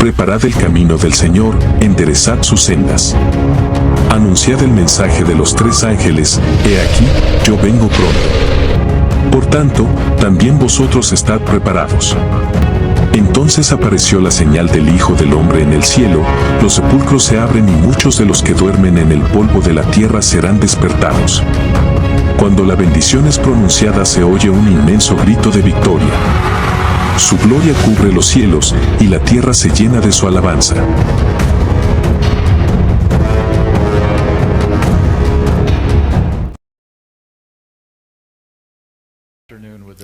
Preparad el camino del Señor, enderezad sus sendas. Anunciad el mensaje de los 3 ángeles, he aquí, yo vengo pronto. Por tanto, también vosotros estad preparados. Entonces apareció la señal del Hijo del Hombre en el cielo, los sepulcros se abren y muchos de los que duermen en el polvo de la tierra serán despertados. Cuando la bendición es pronunciada se oye un inmenso grito de victoria. Su gloria cubre los cielos, y la tierra se llena de su alabanza.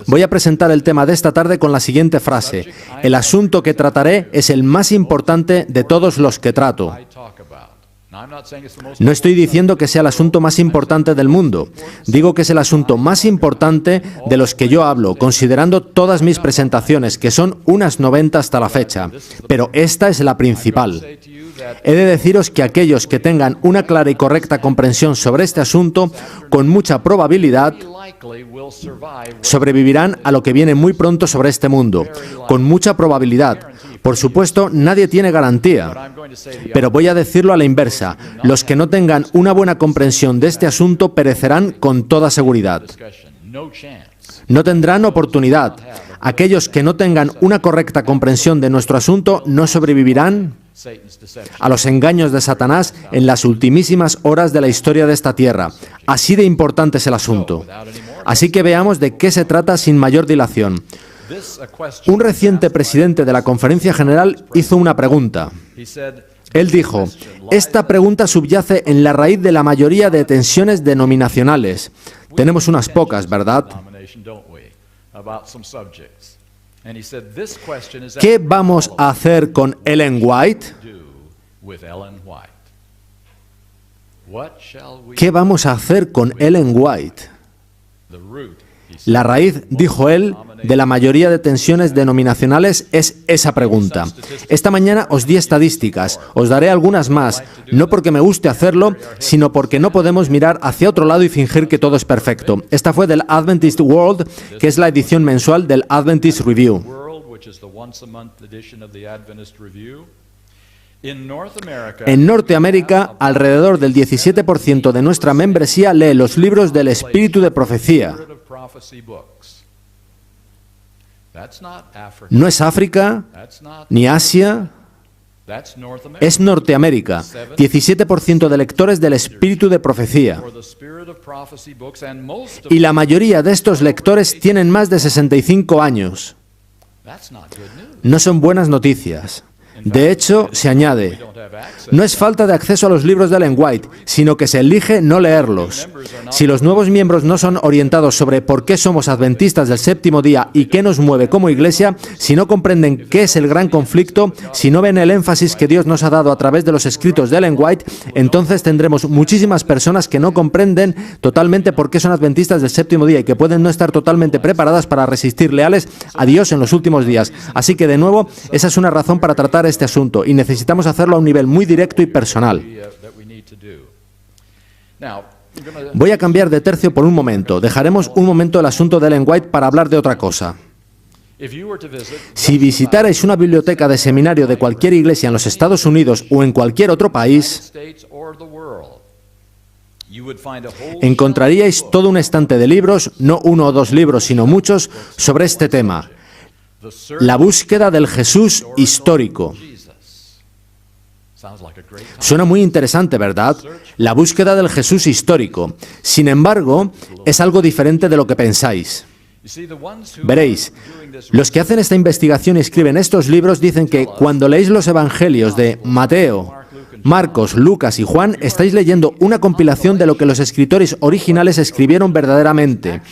Voy a presentar el tema de esta tarde con la siguiente frase: el asunto que trataré es el más importante de todos los que trato. No estoy diciendo que sea el asunto más importante del mundo. Digo que es el asunto más importante de los que yo hablo, considerando todas mis presentaciones, que son unas 90 hasta la fecha. Pero esta es la principal. He de deciros que aquellos que tengan una clara y correcta comprensión sobre este asunto, con mucha probabilidad, sobrevivirán a lo que viene muy pronto sobre este mundo. Con mucha probabilidad. Por supuesto, nadie tiene garantía. Pero voy a decirlo a la inversa. Los que no tengan una buena comprensión de este asunto perecerán con toda seguridad. No tendrán oportunidad. Aquellos que no tengan una correcta comprensión de nuestro asunto no sobrevivirán a los engaños de Satanás en las ultimísimas horas de la historia de esta tierra. Así de importante es el asunto. Así que veamos de qué se trata sin mayor dilación. Un reciente presidente de la Conferencia General hizo una pregunta. Él dijo: esta pregunta subyace en la raíz de la mayoría de tensiones denominacionales. Tenemos unas pocas, ¿verdad? ¿Qué vamos a hacer con Ellen White? ¿Qué vamos a hacer con Ellen White? La raíz, dijo él, de la mayoría de tensiones denominacionales es esa pregunta. Esta mañana os di estadísticas, os daré algunas más, no porque me guste hacerlo, sino porque no podemos mirar hacia otro lado y fingir que todo es perfecto. Esta fue del Adventist World, que es la edición mensual del Adventist Review. En Norteamérica, alrededor del 17% de nuestra membresía lee los libros del Espíritu de Profecía. No es África, ni Asia, es Norteamérica. 17% de lectores del Espíritu de Profecía. Y la mayoría de estos lectores tienen más de 65 años. No son buenas noticias. De hecho, se añade, no es falta de acceso a los libros de Ellen White, sino que se elige no leerlos. Si los nuevos miembros no son orientados sobre por qué somos adventistas del séptimo día y qué nos mueve como iglesia, si no comprenden qué es el gran conflicto, si no ven el énfasis que Dios nos ha dado a través de los escritos de Ellen White, entonces tendremos muchísimas personas que no comprenden totalmente por qué son adventistas del séptimo día y que pueden no estar totalmente preparadas para resistir leales a Dios en los últimos días. Así que, de nuevo, esa es una razón para tratar este asunto y necesitamos hacerlo a un nivel muy directo y personal. Voy a cambiar de tercio por un momento. Dejaremos un momento el asunto de Ellen White para hablar de otra cosa. Si visitarais una biblioteca de seminario de cualquier iglesia en los Estados Unidos o en cualquier otro país, encontraríais todo un estante de libros, no uno o dos libros, sino muchos, sobre este tema. La búsqueda del Jesús histórico. Suena muy interesante, ¿verdad? La búsqueda del Jesús histórico. Sin embargo, es algo diferente de lo que pensáis. Veréis, los que hacen esta investigación y escriben estos libros dicen que cuando leéis los evangelios de Mateo, Marcos, Lucas y Juan, estáis leyendo una compilación de lo que los escritores originales escribieron verdaderamente.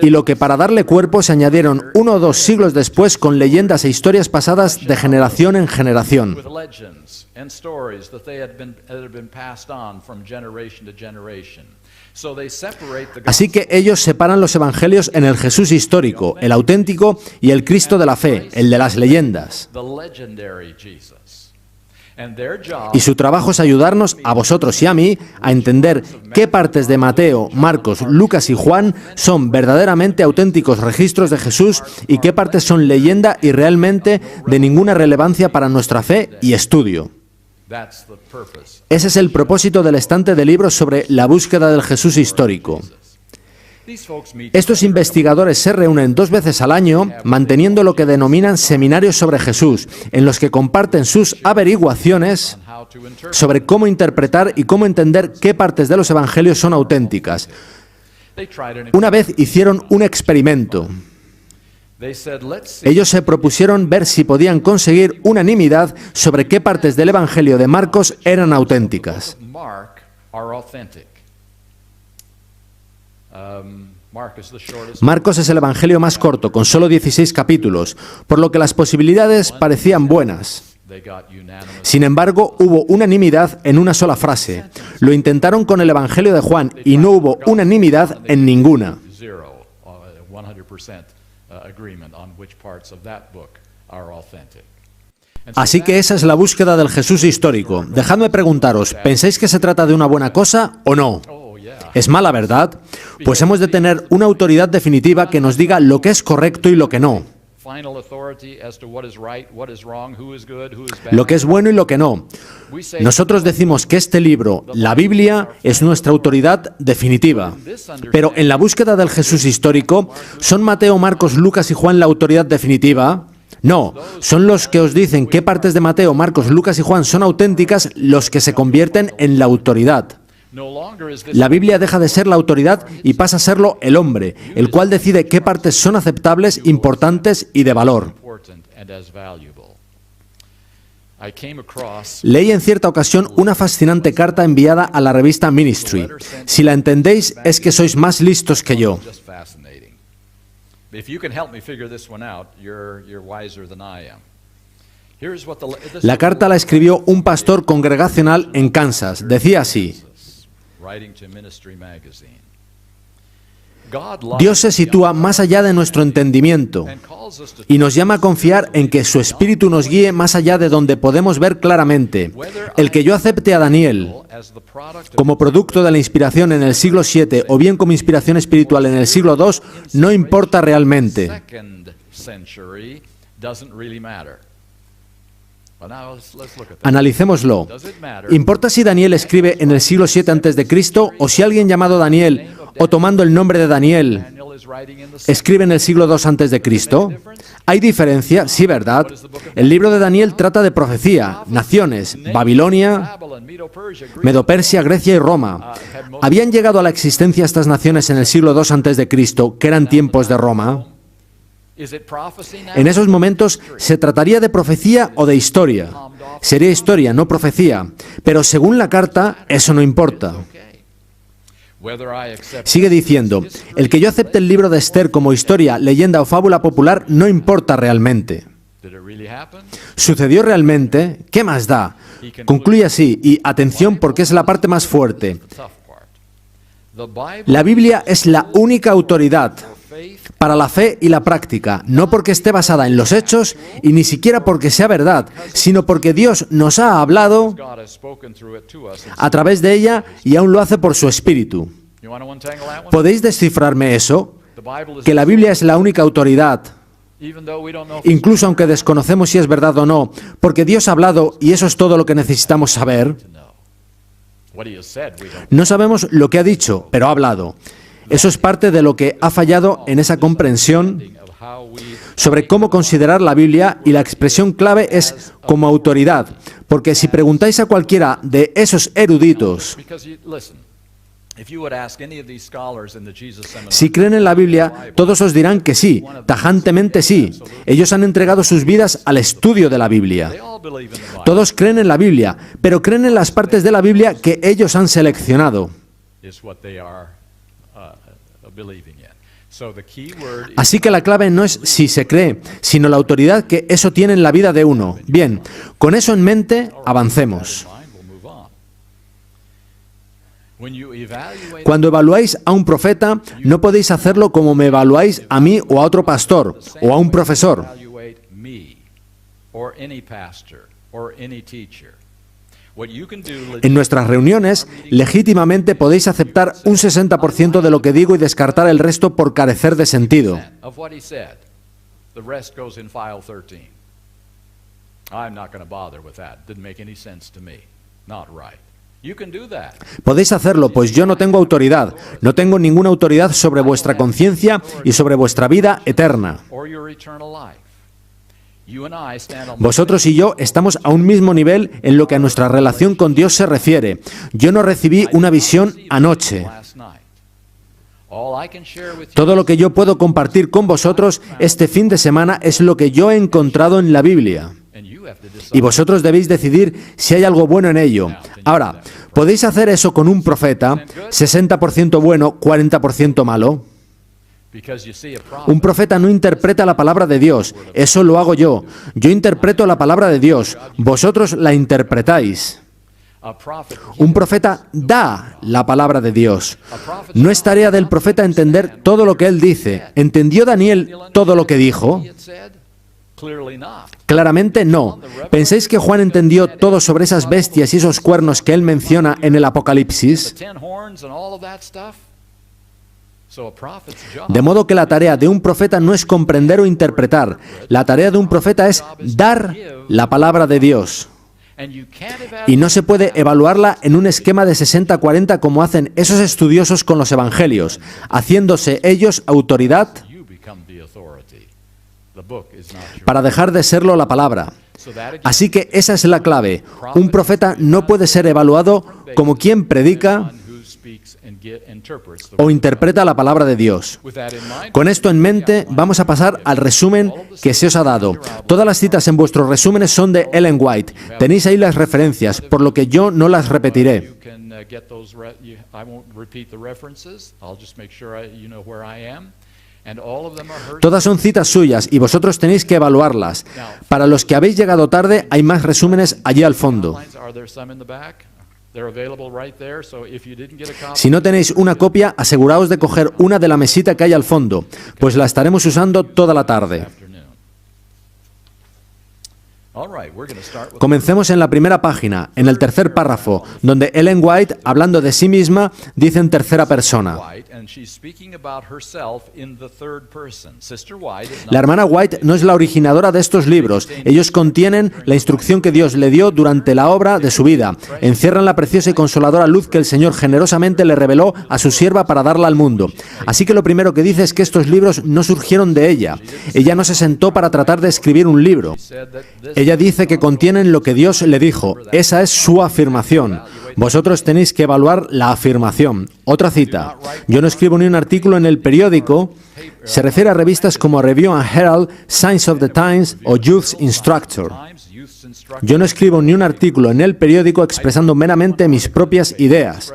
Y lo que para darle cuerpo se añadieron 1 o 2 siglos después con leyendas e historias pasadas de generación en generación. Así que ellos separan los evangelios en el Jesús histórico, el auténtico, y el Cristo de la fe, el de las leyendas. Y su trabajo es ayudarnos, a vosotros y a mí, a entender qué partes de Mateo, Marcos, Lucas y Juan son verdaderamente auténticos registros de Jesús y qué partes son leyenda y realmente de ninguna relevancia para nuestra fe y estudio. Ese es el propósito del estante de libros sobre la búsqueda del Jesús histórico. Estos investigadores se reúnen 2 veces al año manteniendo lo que denominan seminarios sobre Jesús, en los que comparten sus averiguaciones sobre cómo interpretar y cómo entender qué partes de los evangelios son auténticas. Una vez hicieron un experimento. Ellos se propusieron ver si podían conseguir unanimidad sobre qué partes del evangelio de Marcos eran auténticas. Marcos es el evangelio más corto, con solo 16 capítulos, por lo que las posibilidades parecían buenas. Sin embargo, hubo unanimidad en una sola frase. Lo intentaron con el evangelio de Juan y no hubo unanimidad en ninguna. Así que esa es la búsqueda del Jesús histórico. Dejadme preguntaros, ¿pensáis que se trata de una buena cosa o no? ¿Es mala, verdad? Pues hemos de tener una autoridad definitiva que nos diga lo que es correcto y lo que no. Lo que es bueno y lo que no. Nosotros decimos que este libro, la Biblia, es nuestra autoridad definitiva. Pero en la búsqueda del Jesús histórico, ¿son Mateo, Marcos, Lucas y Juan la autoridad definitiva? No, son los que os dicen qué partes de Mateo, Marcos, Lucas y Juan son auténticas los que se convierten en la autoridad. La Biblia deja de ser la autoridad y pasa a serlo el hombre, el cual decide qué partes son aceptables, importantes y de valor. Leí en cierta ocasión una fascinante carta enviada a la revista Ministry. Si la entendéis, es que sois más listos que yo. La carta la escribió un pastor congregacional en Kansas. Decía así: Dios se sitúa más allá de nuestro entendimiento y nos llama a confiar en que su Espíritu nos guíe más allá de donde podemos ver claramente. El que yo acepte a Daniel como producto de la inspiración en el siglo VII o bien como inspiración espiritual en el siglo II no importa realmente. Analicémoslo. ¿Importa si Daniel escribe en el siglo VII a.C. o si alguien llamado Daniel o tomando el nombre de Daniel escribe en el siglo II a.C.? ¿Hay diferencia? Sí, ¿verdad? El libro de Daniel trata de profecía, naciones, Babilonia, Medo-Persia, Grecia y Roma. ¿Habían llegado a la existencia estas naciones en el siglo II a.C., que eran tiempos de Roma? En esos momentos, ¿se trataría de profecía o de historia? Sería historia, no profecía. Pero según la carta, eso no importa. Sigue diciendo, el que yo acepte el libro de Esther como historia, leyenda o fábula popular no importa realmente. ¿Sucedió realmente? ¿Qué más da? Concluye así, y atención porque es la parte más fuerte. La Biblia es la única autoridad para la fe y la práctica, no porque esté basada en los hechos y ni siquiera porque sea verdad, sino porque Dios nos ha hablado a través de ella y aún lo hace por su Espíritu. ¿Podéis descifrarme eso? Que la Biblia es la única autoridad, incluso aunque desconocemos si es verdad o no, porque Dios ha hablado y eso es todo lo que necesitamos saber. No sabemos lo que ha dicho, pero ha hablado. Eso es parte de lo que ha fallado en esa comprensión sobre cómo considerar la Biblia, y la expresión clave es como autoridad, porque si preguntáis a cualquiera de esos eruditos si creen en la Biblia, todos os dirán que sí, tajantemente sí. Ellos han entregado sus vidas al estudio de la Biblia. Todos creen en la Biblia, pero creen en las partes de la Biblia que ellos han seleccionado. Así que la clave no es si se cree, sino la autoridad que eso tiene en la vida de uno. Bien, con eso en mente, avancemos. Cuando evaluáis a un profeta, no podéis hacerlo como me evaluáis a mí o a otro pastor o a un profesor. En nuestras reuniones, legítimamente podéis aceptar un 60% de lo que digo y descartar el resto por carecer de sentido. Podéis hacerlo, pues yo no tengo autoridad. No tengo ninguna autoridad sobre vuestra conciencia y sobre vuestra vida eterna. Vosotros y yo estamos a un mismo nivel en lo que a nuestra relación con Dios se refiere. Yo no recibí una visión anoche. Todo lo que yo puedo compartir con vosotros este fin de semana es lo que yo he encontrado en la Biblia. Y vosotros debéis decidir si hay algo bueno en ello. Ahora, ¿podéis hacer eso con un profeta? 60% bueno, 40% malo. Un profeta no interpreta la palabra de Dios, eso lo hago yo. Yo interpreto la palabra de Dios, vosotros la interpretáis. Un profeta da la palabra de Dios. No es tarea del profeta entender todo lo que él dice. ¿Entendió Daniel todo lo que dijo? Claramente no. ¿Pensáis que Juan entendió todo sobre esas bestias y esos cuernos que él menciona en el Apocalipsis? De modo que la tarea de un profeta no es comprender o interpretar. La tarea de un profeta es dar la palabra de Dios. Y no se puede evaluarla en un esquema de 60-40 como hacen esos estudiosos con los evangelios, haciéndose ellos autoridad para dejar de serlo la palabra. Así que esa es la clave. Un profeta no puede ser evaluado como quien predica o interpreta la palabra de Dios. Con esto en mente, vamos a pasar al resumen que se os ha dado. Todas las citas en vuestros resúmenes son de Ellen White. Tenéis ahí las referencias, por lo que yo no las repetiré. Todas son citas suyas y vosotros tenéis que evaluarlas. Para los que habéis llegado tarde, hay más resúmenes allí al fondo. Si no tenéis una copia, aseguraos de coger una de la mesita que hay al fondo, pues la estaremos usando toda la tarde. Comencemos en la primera página, en el tercer párrafo, donde Ellen White, hablando de sí misma, dice en tercera persona. La hermana White no es la originadora de estos libros. Ellos contienen la instrucción que Dios le dio durante la obra de su vida. Encierran la preciosa y consoladora luz que el Señor generosamente le reveló a su sierva para darla al mundo. Así que lo primero que dice es que estos libros no surgieron de ella. Ella no se sentó para tratar de escribir un libro. Ella dice que contienen lo que Dios le dijo. Esa es su afirmación. Vosotros tenéis que evaluar la afirmación. Otra cita. Yo no escribo ni un artículo en el periódico. Se refiere a revistas como Review and Herald, Signs of the Times o Youth's Instructor. Yo no escribo ni un artículo en el periódico expresando meramente mis propias ideas.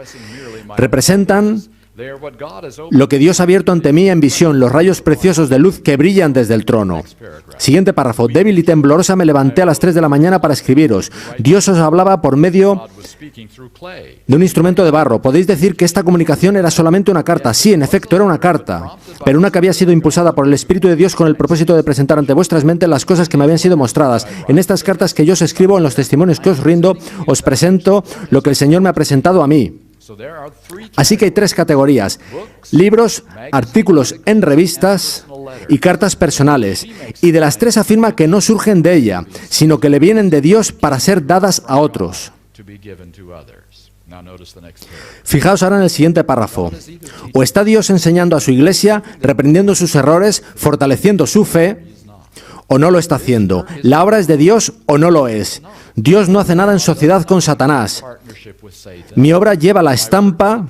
Representan lo que Dios ha abierto ante mí en visión, los rayos preciosos de luz que brillan desde el trono. Siguiente párrafo. Débil y temblorosa me levanté a las 3 de la mañana para escribiros. Dios os hablaba por medio de un instrumento de barro. Podéis decir que esta comunicación era solamente una carta. Sí, en efecto, era una carta, pero una que había sido impulsada por el Espíritu de Dios con el propósito de presentar ante vuestras mentes las cosas que me habían sido mostradas. En estas cartas que yo os escribo, en los testimonios que os rindo, os presento lo que el Señor me ha presentado a mí. Así que hay 3 categorías: libros, artículos en revistas y cartas personales. Y de las 3 afirma que no surgen de ella, sino que le vienen de Dios para ser dadas a otros. Fijaos ahora en el siguiente párrafo. O está Dios enseñando a su iglesia, reprendiendo sus errores, fortaleciendo su fe, o no lo está haciendo. La obra es de Dios o no lo es. Dios no hace nada en sociedad con Satanás. Mi obra lleva la estampa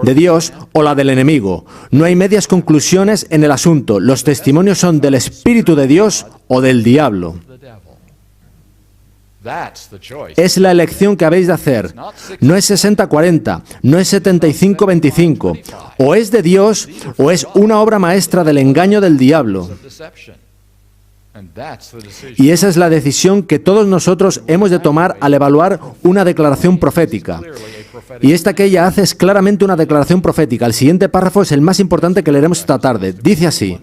de Dios o la del enemigo. No hay medias conclusiones en el asunto. Los testimonios son del Espíritu de Dios o del diablo. Es la elección que habéis de hacer. No es 60-40, no es 75-25. O es de Dios o es una obra maestra del engaño del diablo. Y esa es la decisión que todos nosotros hemos de tomar al evaluar una declaración profética. Y esta que ella hace es claramente una declaración profética. El siguiente párrafo es el más importante que leeremos esta tarde. Dice así.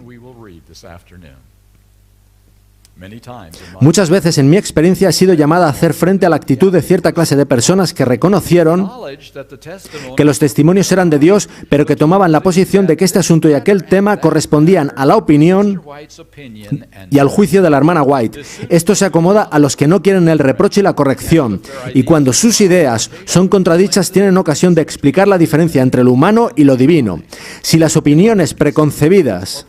Muchas veces en mi experiencia he sido llamada a hacer frente a la actitud de cierta clase de personas que reconocieron que los testimonios eran de Dios, pero que tomaban la posición de que este asunto y aquel tema correspondían a la opinión y al juicio de la hermana White. Esto se acomoda a los que no quieren el reproche y la corrección, y cuando sus ideas son contradichas tienen ocasión de explicar la diferencia entre lo humano y lo divino. Si las opiniones preconcebidas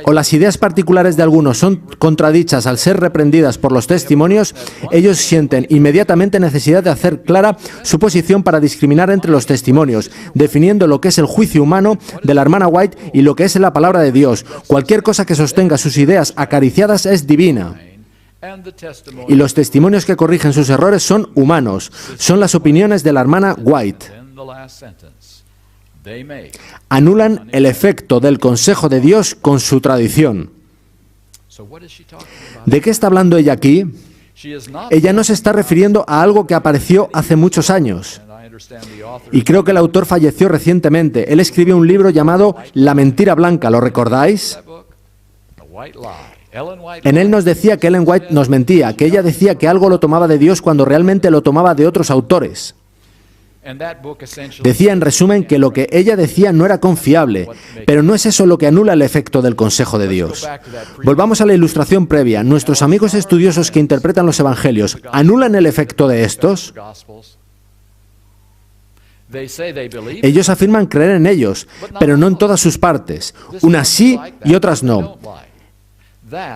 o las ideas particulares de algunos son contradichas al ser reprendidas por los testimonios, ellos sienten inmediatamente necesidad de hacer clara su posición para discriminar entre los testimonios, definiendo lo que es el juicio humano de la hermana White y lo que es la palabra de Dios. Cualquier cosa que sostenga sus ideas acariciadas es divina. Y los testimonios que corrigen sus errores son humanos, son las opiniones de la hermana White. Anulan el efecto del consejo de Dios con su tradición. ¿De qué está hablando ella aquí? Ella no se está refiriendo a algo que apareció hace muchos años. Y creo que el autor falleció recientemente. Él escribió un libro llamado La mentira blanca, ¿lo recordáis? En él nos decía que Ellen White nos mentía, que ella decía que algo lo tomaba de Dios cuando realmente lo tomaba de otros autores. Decía en resumen que lo que ella decía no era confiable, pero no es eso lo que anula el efecto del consejo de Dios. Volvamos a la ilustración previa. Nuestros amigos estudiosos que interpretan los evangelios, ¿anulan el efecto de estos? Ellos afirman creer en ellos, pero no en todas sus partes. Unas sí y otras no.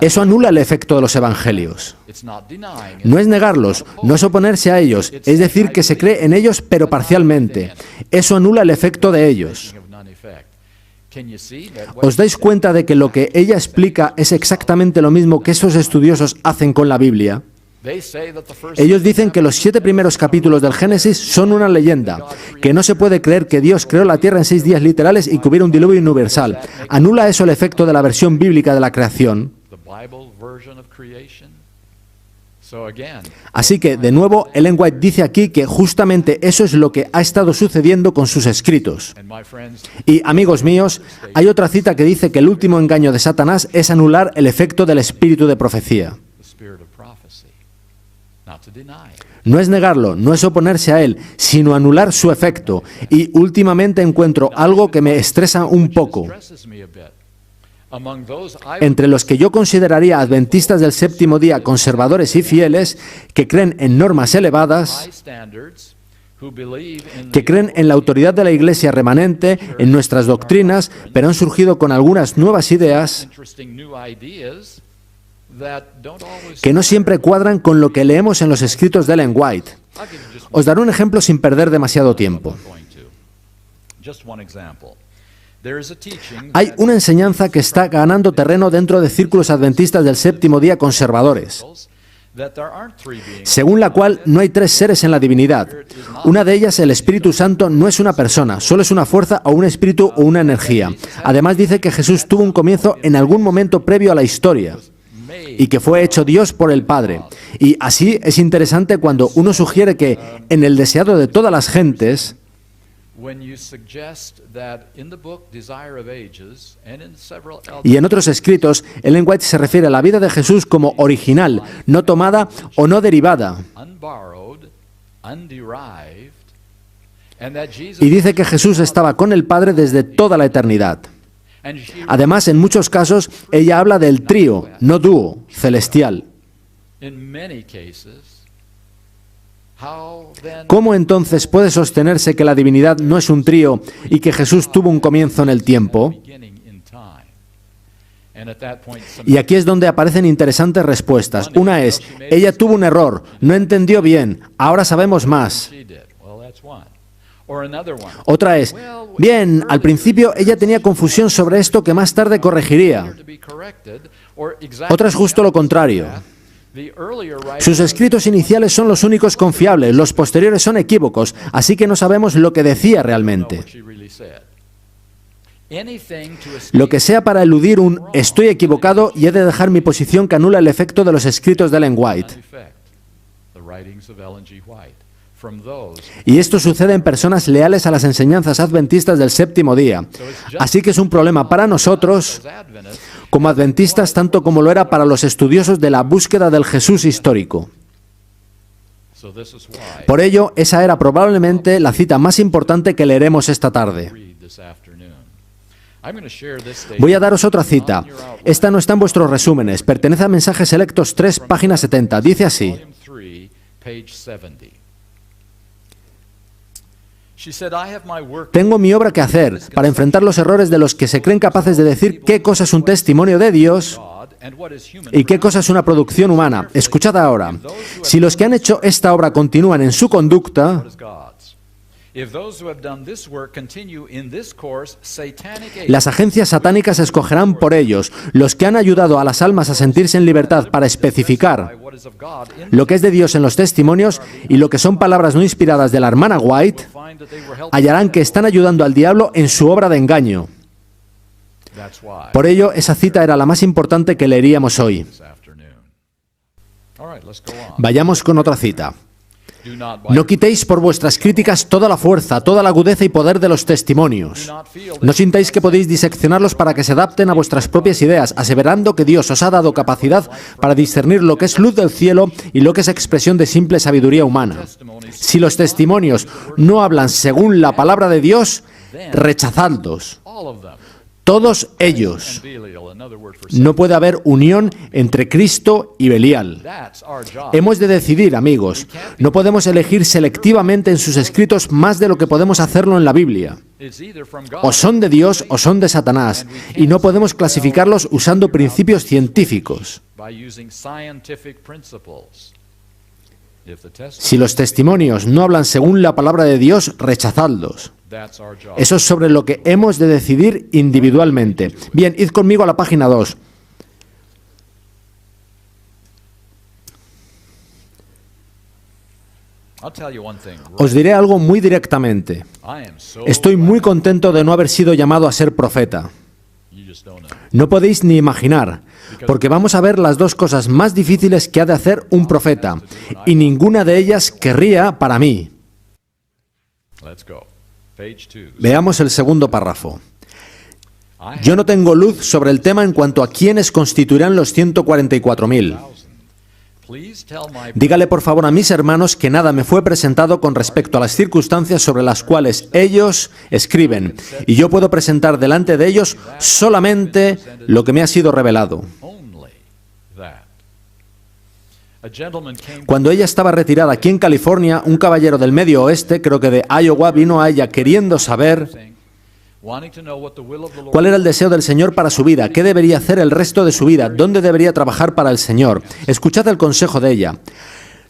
Eso anula el efecto de los evangelios. No es negarlos, no es oponerse a ellos, es decir, que se cree en ellos pero parcialmente. Eso anula el efecto de ellos. ¿Os dais cuenta de que lo que ella explica es exactamente lo mismo que esos estudiosos hacen con la Biblia? Ellos dicen que los 7 primeros capítulos del Génesis son una leyenda, que no se puede creer que Dios creó la tierra en 6 días literales y que hubiera un diluvio universal. ¿Anula eso el efecto de la versión bíblica de la creación? Así que, de nuevo, Ellen White dice aquí que justamente eso es lo que ha estado sucediendo con sus escritos. Y, amigos míos, hay otra cita que dice que el último engaño de Satanás es anular el efecto del espíritu de profecía. No es negarlo, no es oponerse a él, sino anular su efecto. Y últimamente encuentro algo que me estresa un poco. Entre los que yo consideraría adventistas del séptimo día, conservadores y fieles, que creen en normas elevadas, que creen en la autoridad de la Iglesia remanente, en nuestras doctrinas, pero han surgido con algunas nuevas ideas que no siempre cuadran con lo que leemos en los escritos de Ellen White. Os daré un ejemplo sin perder demasiado tiempo. Hay una enseñanza que está ganando terreno dentro de círculos adventistas del séptimo día conservadores, según la cual no hay 3 seres en la divinidad. Una de ellas, el Espíritu Santo, no es una persona, solo es una fuerza o un espíritu o una energía. Además dice que Jesús tuvo un comienzo en algún momento previo a la historia y que fue hecho Dios por el Padre. Y así es interesante cuando uno sugiere que en el deseado de todas las gentes, y en otros escritos, Ellen White se refiere a la vida de Jesús como original, no tomada o no derivada. Y dice que Jesús estaba con el Padre desde toda la eternidad. Además, en muchos casos, ella habla del trío, no dúo, celestial. ¿Cómo entonces puede sostenerse que la divinidad no es un trío y que Jesús tuvo un comienzo en el tiempo? Y aquí es donde aparecen interesantes respuestas. Una es, ella tuvo un error, no entendió bien, ahora sabemos más. Otra es, bien, al principio ella tenía confusión sobre esto que más tarde corregiría. Otra es justo lo contrario. Sus escritos iniciales son los únicos confiables, los posteriores son equívocos, así que no sabemos lo que decía realmente. Lo que sea para eludir un estoy equivocado y he de dejar mi posición que anula el efecto de los escritos de Ellen White. Y esto sucede en personas leales a las enseñanzas adventistas del séptimo día. Así que es un problema para nosotros como adventistas tanto como lo era para los estudiosos de la búsqueda del Jesús histórico. Por ello, esa era probablemente la cita más importante que leeremos esta tarde. Voy a daros otra cita. Esta no está en vuestros resúmenes, pertenece a Mensajes Selectos 3, página 70. Dice así: tengo mi obra que hacer para enfrentar los errores de los que se creen capaces de decir qué cosa es un testimonio de Dios y qué cosa es una producción humana. Escuchad ahora. Si los que han hecho esta obra continúan en su conducta, las agencias satánicas escogerán por ellos. Los que han ayudado a las almas a sentirse en libertad para especificar lo que es de Dios en los testimonios y lo que son palabras no inspiradas de la hermana White, hallarán que están ayudando al diablo en su obra de engaño. Por ello, esa cita era la más importante que leeríamos hoy. Vayamos con otra cita. No quitéis por vuestras críticas toda la fuerza, toda la agudeza y poder de los testimonios. No sintáis que podéis diseccionarlos para que se adapten a vuestras propias ideas, aseverando que Dios os ha dado capacidad para discernir lo que es luz del cielo y lo que es expresión de simple sabiduría humana. Si los testimonios no hablan según la palabra de Dios, rechazadlos. Todos ellos. No puede haber unión entre Cristo y Belial. Hemos de decidir, amigos. No podemos elegir selectivamente en sus escritos más de lo que podemos hacerlo en la Biblia. O son de Dios o son de Satanás, y no podemos clasificarlos usando principios científicos. Si los testimonios no hablan según la palabra de Dios, rechazadlos. Eso es sobre lo que hemos de decidir individualmente. Bien, id conmigo a la página 2. Os diré algo muy directamente. Estoy muy contento de no haber sido llamado a ser profeta. No podéis ni imaginar, porque vamos a ver las dos cosas más difíciles que ha de hacer un profeta, y ninguna de ellas querría para mí. Veamos el segundo párrafo. Yo no tengo luz sobre el tema en cuanto a quiénes constituirán los 144.000. Dígale por favor a mis hermanos que nada me fue presentado con respecto a las circunstancias sobre las cuales ellos escriben, y yo puedo presentar delante de ellos solamente lo que me ha sido revelado. Cuando ella estaba retirada aquí en California, un caballero del Medio Oeste, creo que de Iowa, vino a ella queriendo saber cuál era el deseo del Señor para su vida, qué debería hacer el resto de su vida, dónde debería trabajar para el Señor. Escuchad el consejo de ella.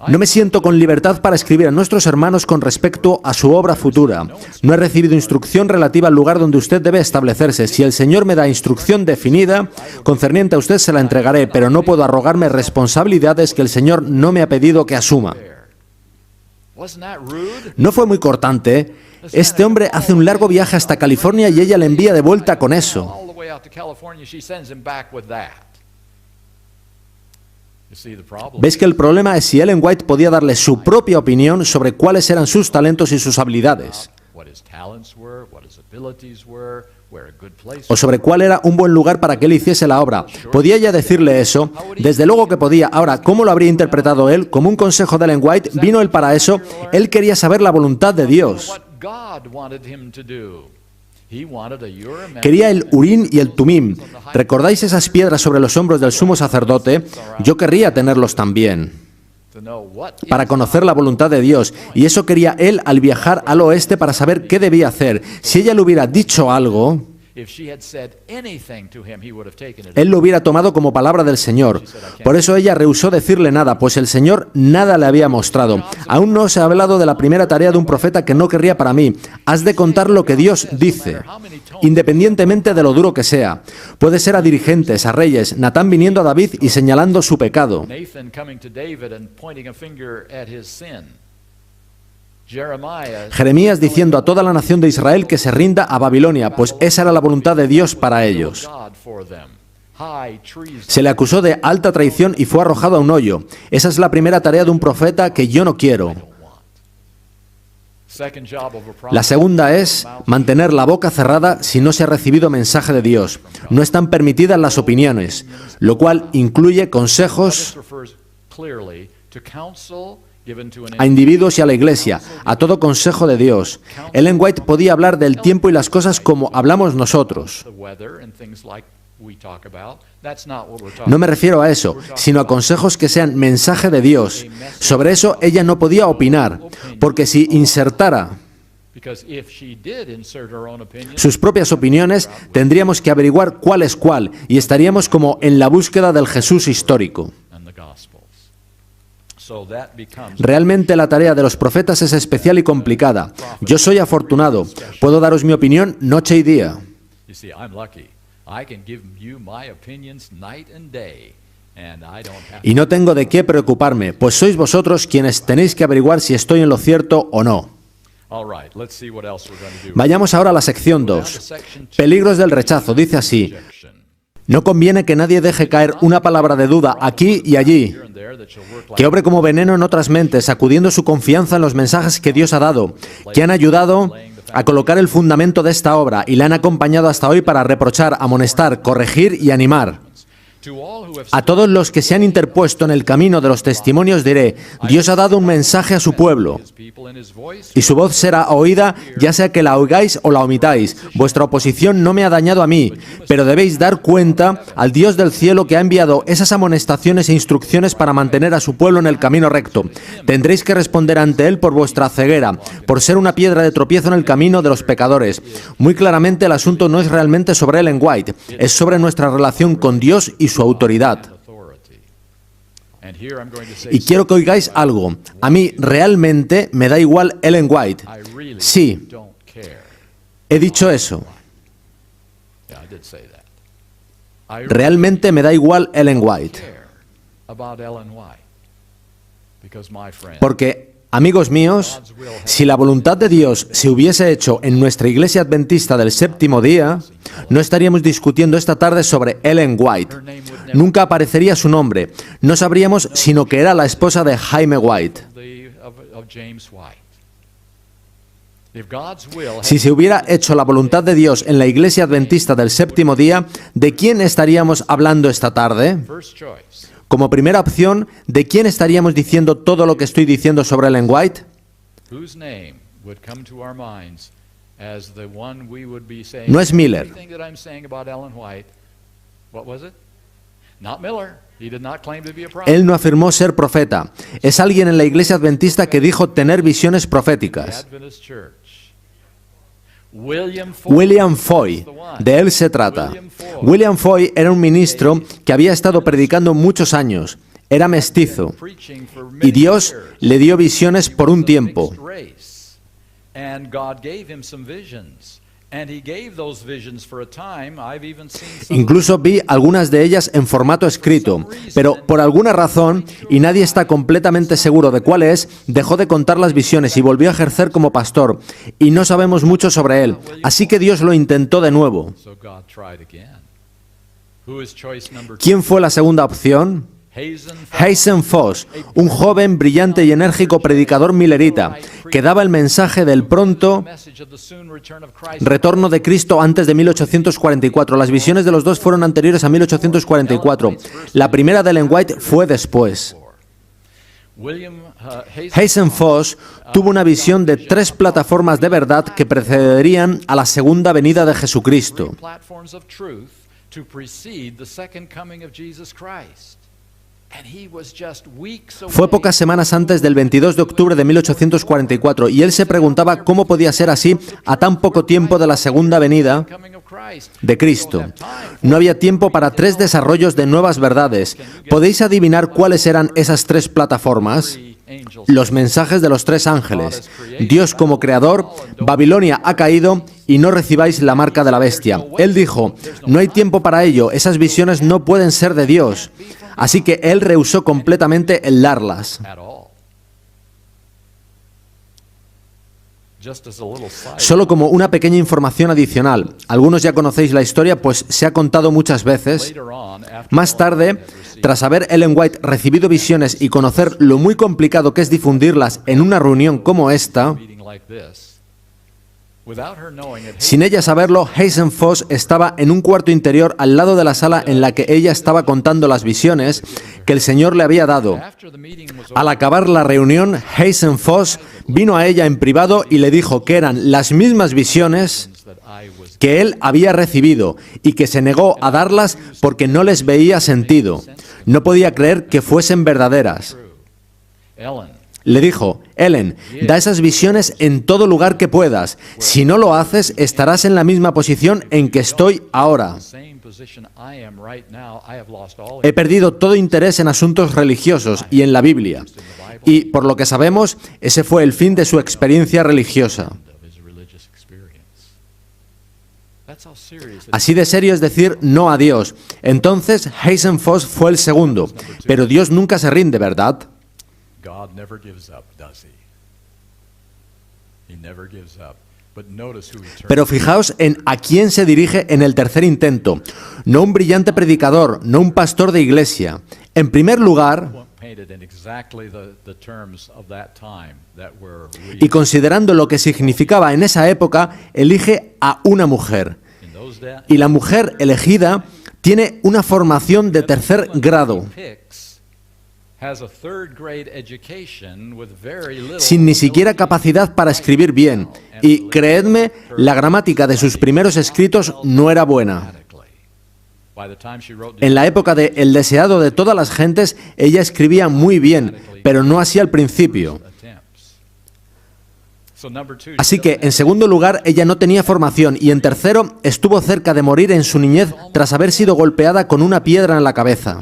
No me siento con libertad para escribir a nuestros hermanos con respecto a su obra futura. No he recibido instrucción relativa al lugar donde usted debe establecerse. Si el Señor me da instrucción definida concerniente a usted, se la entregaré, pero no puedo arrogarme responsabilidades que el Señor no me ha pedido que asuma. ¿No fue muy cortante? Este hombre hace un largo viaje hasta California y ella le envía de vuelta con eso. ¿Ves que el problema es si Ellen White podía darle su propia opinión sobre cuáles eran sus talentos y sus habilidades? O sobre cuál era un buen lugar para que él hiciese la obra. ¿Podía ella decirle eso? Desde luego que podía. Ahora, ¿cómo lo habría interpretado él? ¿Como un consejo de Ellen White? ¿Vino él para eso? Él quería saber la voluntad de Dios. Quería el Urim y el Tumim. ¿Recordáis esas piedras sobre los hombros del sumo sacerdote? Yo querría tenerlos también, para conocer la voluntad de Dios. Y eso quería él al viajar al oeste para saber qué debía hacer. Si ella le hubiera dicho algo, él lo hubiera tomado como palabra del Señor. Por eso ella rehusó decirle nada, pues el Señor nada le había mostrado. Aún no se ha hablado de la primera tarea de un profeta que no querría para mí. Has de contar lo que Dios dice, independientemente de lo duro que sea. Puede ser a dirigentes, a reyes, Natán viniendo a David y señalando su pecado, Jeremías diciendo a toda la nación de Israel que se rinda a Babilonia, pues esa era la voluntad de Dios para ellos. Se le acusó de alta traición y fue arrojado a un hoyo. Esa es la primera tarea de un profeta que yo no quiero. La segunda es mantener la boca cerrada si no se ha recibido mensaje de Dios. No están permitidas las opiniones, lo cual incluye consejos a individuos y a la Iglesia, a todo consejo de Dios. Ellen White podía hablar del tiempo y las cosas como hablamos nosotros. No me refiero a eso, sino a consejos que sean mensaje de Dios. Sobre eso ella no podía opinar, porque si insertara sus propias opiniones, tendríamos que averiguar cuál es cuál, y estaríamos como en la búsqueda del Jesús histórico. Realmente la tarea de los profetas es especial y complicada. Yo soy afortunado. Puedo daros mi opinión noche y día. Y no tengo de qué preocuparme, pues sois vosotros quienes tenéis que averiguar si estoy en lo cierto o no. Vayamos ahora a la sección 2. Peligros del rechazo. Dice así: no conviene que nadie deje caer una palabra de duda aquí y allí, que obre como veneno en otras mentes, sacudiendo su confianza en los mensajes que Dios ha dado, que han ayudado a colocar el fundamento de esta obra y la han acompañado hasta hoy para reprochar, amonestar, corregir y animar. A todos los que se han interpuesto en el camino de los testimonios diré: Dios ha dado un mensaje a su pueblo, y su voz será oída, ya sea que la oigáis o la omitáis. Vuestra oposición no me ha dañado a mí, pero debéis dar cuenta al Dios del cielo que ha enviado esas amonestaciones e instrucciones para mantener a su pueblo en el camino recto. Tendréis que responder ante Él por vuestra ceguera, por ser una piedra de tropiezo en el camino de los pecadores. Muy claramente el asunto no es realmente sobre Ellen White, es sobre nuestra relación con Dios y su autoridad. Y quiero que oigáis algo. A mí realmente me da igual Ellen White. Sí, he dicho eso. Realmente me da igual Ellen White. Porque, amigos míos, si la voluntad de Dios se hubiese hecho en nuestra Iglesia Adventista del Séptimo Día, no estaríamos discutiendo esta tarde sobre Ellen White. Nunca aparecería su nombre. No sabríamos sino que era la esposa de Jaime White. Si se hubiera hecho la voluntad de Dios en la Iglesia Adventista del Séptimo Día, ¿de quién estaríamos hablando esta tarde? Como primera opción, ¿de quién estaríamos diciendo todo lo que estoy diciendo sobre Ellen White? No es Miller. Él no afirmó ser profeta. Es alguien en la Iglesia Adventista que dijo tener visiones proféticas. William Foy, de él se trata. William Foy era un ministro que había estado predicando muchos años. Era mestizo. Y Dios le dio visiones por un tiempo. Incluso vi algunas de ellas en formato escrito, pero por alguna razón, y nadie está completamente seguro de cuál es, dejó de contar las visiones y volvió a ejercer como pastor, y no sabemos mucho sobre él, así que Dios lo intentó de nuevo. ¿Quién fue la segunda opción? Hazen Foss, un joven, brillante y enérgico predicador millerita, que daba el mensaje del pronto retorno de Cristo antes de 1844. Las visiones de los dos fueron anteriores a 1844. La primera de Ellen White fue después. Hazen Foss tuvo una visión de 3 plataformas de verdad que precederían a la segunda venida de Jesucristo. Fue pocas semanas antes del 22 de octubre de 1844 y él se preguntaba cómo podía ser así a tan poco tiempo de la segunda venida de Cristo. No había tiempo para 3 desarrollos de nuevas verdades. ¿Podéis adivinar cuáles eran esas 3 plataformas? Los mensajes de los 3 ángeles. Dios como creador, Babilonia ha caído y no recibáis la marca de la bestia. Él dijo, no hay tiempo para ello, esas visiones no pueden ser de Dios. Así que él rehusó completamente el darlas. Solo como una pequeña información adicional. Algunos ya conocéis la historia, pues se ha contado muchas veces. Más tarde, tras haber Ellen White recibido visiones y conocer lo muy complicado que es difundirlas en una reunión como esta, sin ella saberlo, Hazen Foss estaba en un cuarto interior al lado de la sala en la que ella estaba contando las visiones que el Señor le había dado. Al acabar la reunión, Hazen Foss vino a ella en privado y le dijo que eran las mismas visiones que él había recibido y que se negó a darlas porque no les veía sentido. No podía creer que fuesen verdaderas. Le dijo, Ellen, da esas visiones en todo lugar que puedas. Si no lo haces, estarás en la misma posición en que estoy ahora. He perdido todo interés en asuntos religiosos y en la Biblia. Y, por lo que sabemos, ese fue el fin de su experiencia religiosa. Así de serio es decir no a Dios. Entonces, Hazen Foss fue el segundo. Pero Dios nunca se rinde, ¿verdad? Pero fijaos en a quién se dirige en el tercer intento. No un brillante predicador, no un pastor de iglesia. En primer lugar, y considerando lo que significaba en esa época, elige a una mujer. Y la mujer elegida tiene una formación de tercer grado, sin ni siquiera capacidad para escribir bien. Y creedme, la gramática de sus primeros escritos no era buena. En la época de El deseado de todas las gentes, ella escribía muy bien, pero no así al principio. Así que, en segundo lugar, ella no tenía formación y, en tercero, estuvo cerca de morir en su niñez tras haber sido golpeada con una piedra en la cabeza.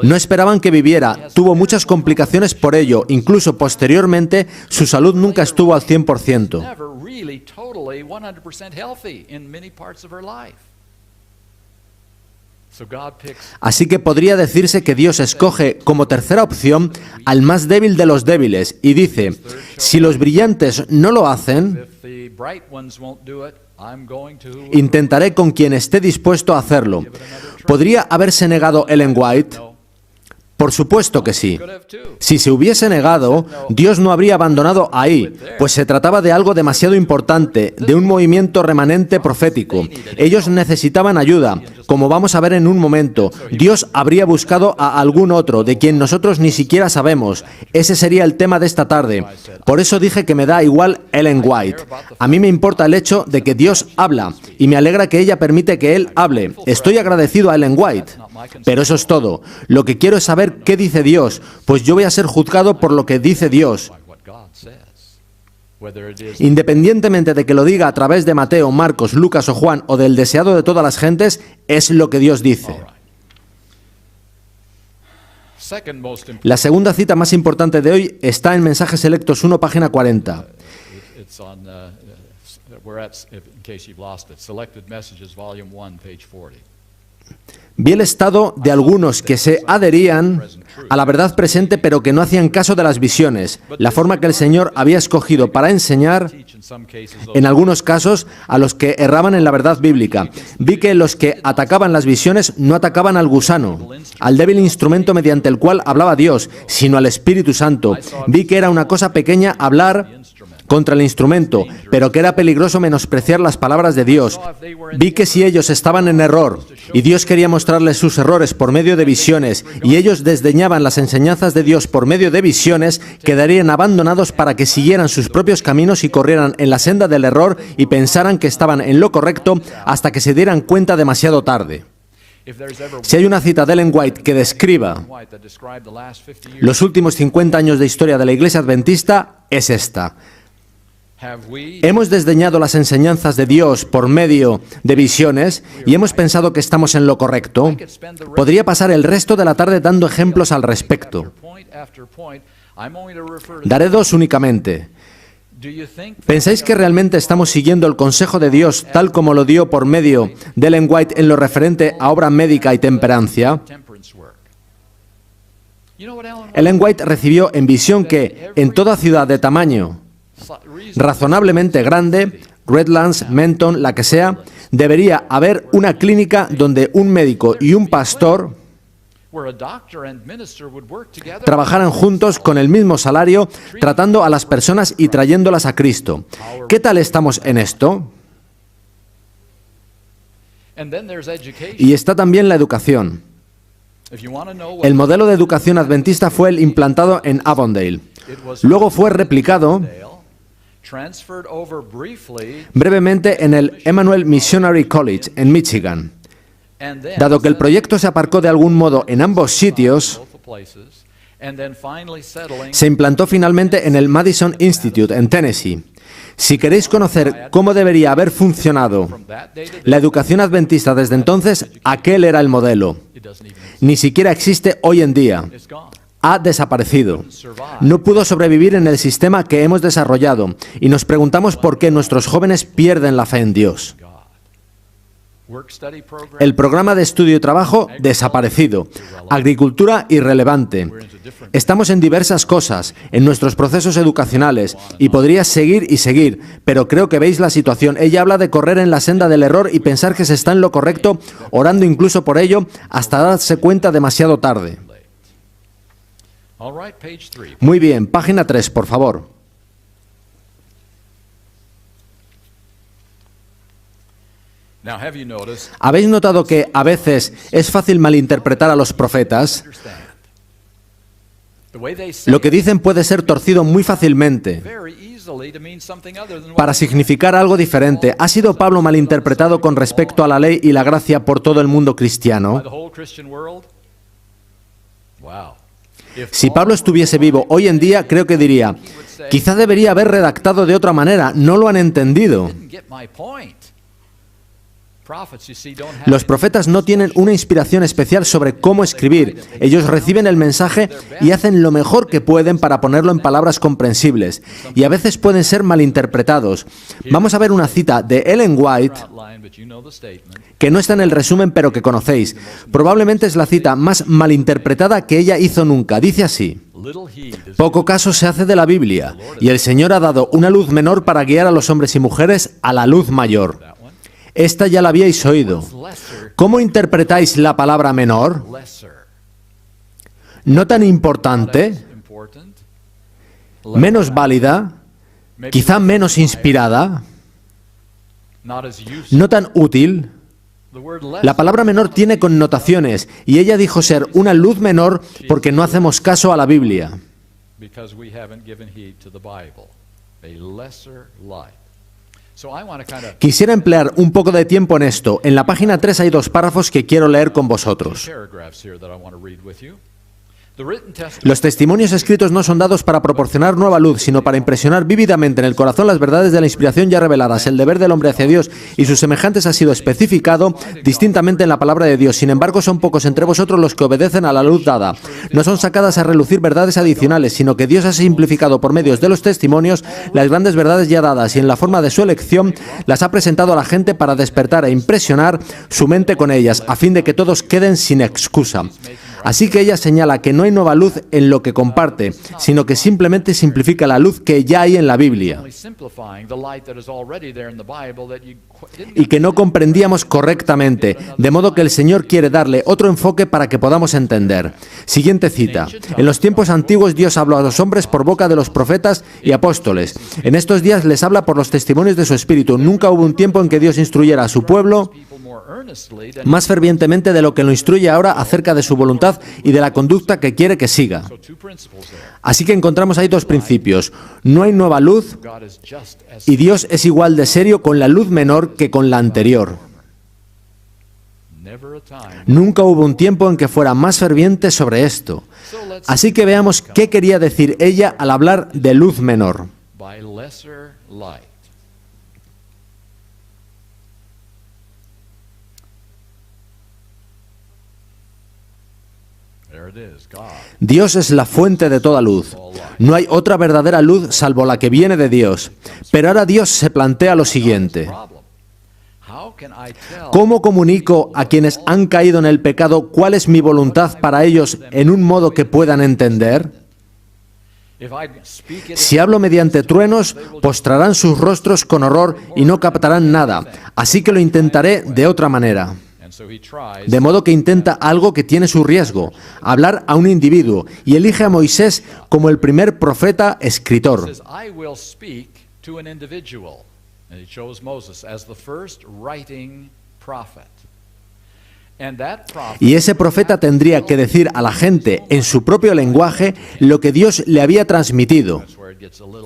No esperaban que viviera, tuvo muchas complicaciones por ello, incluso posteriormente su salud nunca estuvo al 100%. Así que podría decirse que Dios escoge como tercera opción al más débil de los débiles y dice, si los brillantes no lo hacen, intentaré con quien esté dispuesto a hacerlo. ¿Podría haberse negado Ellen White? Por supuesto que sí. Si se hubiese negado, Dios no habría abandonado ahí, pues se trataba de algo demasiado importante, de un movimiento remanente profético. Ellos necesitaban ayuda. Como vamos a ver en un momento, Dios habría buscado a algún otro, de quien nosotros ni siquiera sabemos. Ese sería el tema de esta tarde. Por eso dije que me da igual Ellen White. A mí me importa el hecho de que Dios habla, y me alegra que ella permite que Él hable. Estoy agradecido a Ellen White. Pero eso es todo. Lo que quiero es saber qué dice Dios, pues yo voy a ser juzgado por lo que dice Dios. Independientemente de que lo diga a través de Mateo, Marcos, Lucas o Juan o del deseado de todas las gentes, es lo que Dios dice. La segunda cita más importante de hoy está en Mensajes Selectos 1, página 40. Vi el estado de algunos que se adherían a la verdad presente pero que no hacían caso de las visiones, la forma que el Señor había escogido para enseñar, en algunos casos, a los que erraban en la verdad bíblica. Vi que los que atacaban las visiones no atacaban al gusano, al débil instrumento mediante el cual hablaba Dios, sino al Espíritu Santo. Vi que era una cosa pequeña hablar contra el instrumento, pero que era peligroso menospreciar las palabras de Dios. Vi que si ellos estaban en error, y Dios quería mostrarles sus errores por medio de visiones, y ellos desdeñaban las enseñanzas de Dios por medio de visiones, quedarían abandonados para que siguieran sus propios caminos y corrieran en la senda del error y pensaran que estaban en lo correcto hasta que se dieran cuenta demasiado tarde. Si hay una cita de Ellen White que describa los últimos 50 años de historia de la Iglesia Adventista, es esta. Hemos desdeñado las enseñanzas de Dios por medio de visiones y hemos pensado que estamos en lo correcto. Podría pasar el resto de la tarde dando ejemplos al respecto. Daré dos únicamente. ¿Pensáis que realmente estamos siguiendo el consejo de Dios tal como lo dio por medio de Ellen White en lo referente a obra médica y temperancia? Ellen White recibió en visión que en toda ciudad de tamaño razonablemente grande, Redlands, Menton, la que sea, debería haber una clínica donde un médico y un pastor trabajaran juntos con el mismo salario, tratando a las personas y trayéndolas a Cristo. ¿Qué tal estamos en esto? Y está también la educación. El modelo de educación adventista fue el implantado en Avondale. Luego fue replicado brevemente en el Emmanuel Missionary College, en Michigan. Dado que el proyecto se aparcó de algún modo en ambos sitios, se implantó finalmente en el Madison Institute, en Tennessee. Si queréis conocer cómo debería haber funcionado la educación adventista desde entonces, aquel era el modelo. Ni siquiera existe hoy en día. Ha desaparecido. No pudo sobrevivir en el sistema que hemos desarrollado y nos preguntamos por qué nuestros jóvenes pierden la fe en Dios. El programa de estudio y trabajo desaparecido. Agricultura irrelevante. Estamos en diversas cosas, en nuestros procesos educacionales, y podría seguir y seguir, pero creo que veis la situación. Ella habla de correr en la senda del error y pensar que se está en lo correcto, orando incluso por ello, hasta darse cuenta demasiado tarde. Muy bien, página 3, por favor. ¿Habéis notado que a veces es fácil malinterpretar a los profetas? Lo que dicen puede ser torcido muy fácilmente para significar algo diferente. ¿Ha sido Pablo malinterpretado con respecto a la ley y la gracia por todo el mundo cristiano? Si Pablo estuviese vivo hoy en día, creo que diría, quizá debería haber redactado de otra manera, no lo han entendido. Los profetas no tienen una inspiración especial sobre cómo escribir. Ellos reciben el mensaje y hacen lo mejor que pueden para ponerlo en palabras comprensibles. Y a veces pueden ser malinterpretados. Vamos a ver una cita de Ellen White, que no está en el resumen, pero que conocéis. Probablemente es la cita más malinterpretada que ella hizo nunca. Dice así: poco caso se hace de la Biblia, y el Señor ha dado una luz menor para guiar a los hombres y mujeres a la luz mayor. Esta ya la habíais oído. ¿Cómo interpretáis la palabra menor? ¿No tan importante? ¿Menos válida? ¿Quizá menos inspirada? ¿No tan útil? La palabra menor tiene connotaciones, y ella dijo ser una luz menor porque no hacemos caso a la Biblia. Quisiera emplear un poco de tiempo en esto. En la página 3 hay 2 párrafos que quiero leer con vosotros. Los testimonios escritos no son dados para proporcionar nueva luz, sino para impresionar vívidamente en el corazón las verdades de la inspiración ya reveladas. El deber del hombre hacia Dios y sus semejantes ha sido especificado distintamente en la palabra de Dios. Sin embargo, son pocos entre vosotros los que obedecen a la luz dada. No son sacadas a relucir verdades adicionales, sino que Dios ha simplificado por medios de los testimonios las grandes verdades ya dadas, y en la forma de su elección las ha presentado a la gente para despertar e impresionar su mente con ellas, a fin de que todos queden sin excusa. Así que ella señala que no hay nueva luz en lo que comparte, sino que simplemente simplifica la luz que ya hay en la Biblia y que no comprendíamos correctamente, de modo que el Señor quiere darle otro enfoque para que podamos entender. Siguiente cita. En los tiempos antiguos Dios habló a los hombres por boca de los profetas y apóstoles. En estos días les habla por los testimonios de su Espíritu. Nunca hubo un tiempo en que Dios instruyera a su pueblo más fervientemente de lo que lo instruye ahora acerca de su voluntad y de la conducta que quiere que siga. Así que encontramos ahí 2 principios. No hay nueva luz y Dios es igual de serio con la luz menor que con la anterior. Nunca hubo un tiempo en que fuera más ferviente sobre esto. Así que veamos qué quería decir ella al hablar de luz menor. Dios es la fuente de toda luz. No hay otra verdadera luz salvo la que viene de Dios. Pero ahora Dios se plantea lo siguiente. ¿Cómo comunico a quienes han caído en el pecado cuál es mi voluntad para ellos en un modo que puedan entender? Si hablo mediante truenos, postrarán sus rostros con horror y no captarán nada, así que lo intentaré de otra manera. De modo que intenta algo que tiene su riesgo, hablar a un individuo, y elige a Moisés como el primer profeta escritor. Y ese profeta tendría que decir a la gente en su propio lenguaje lo que Dios le había transmitido.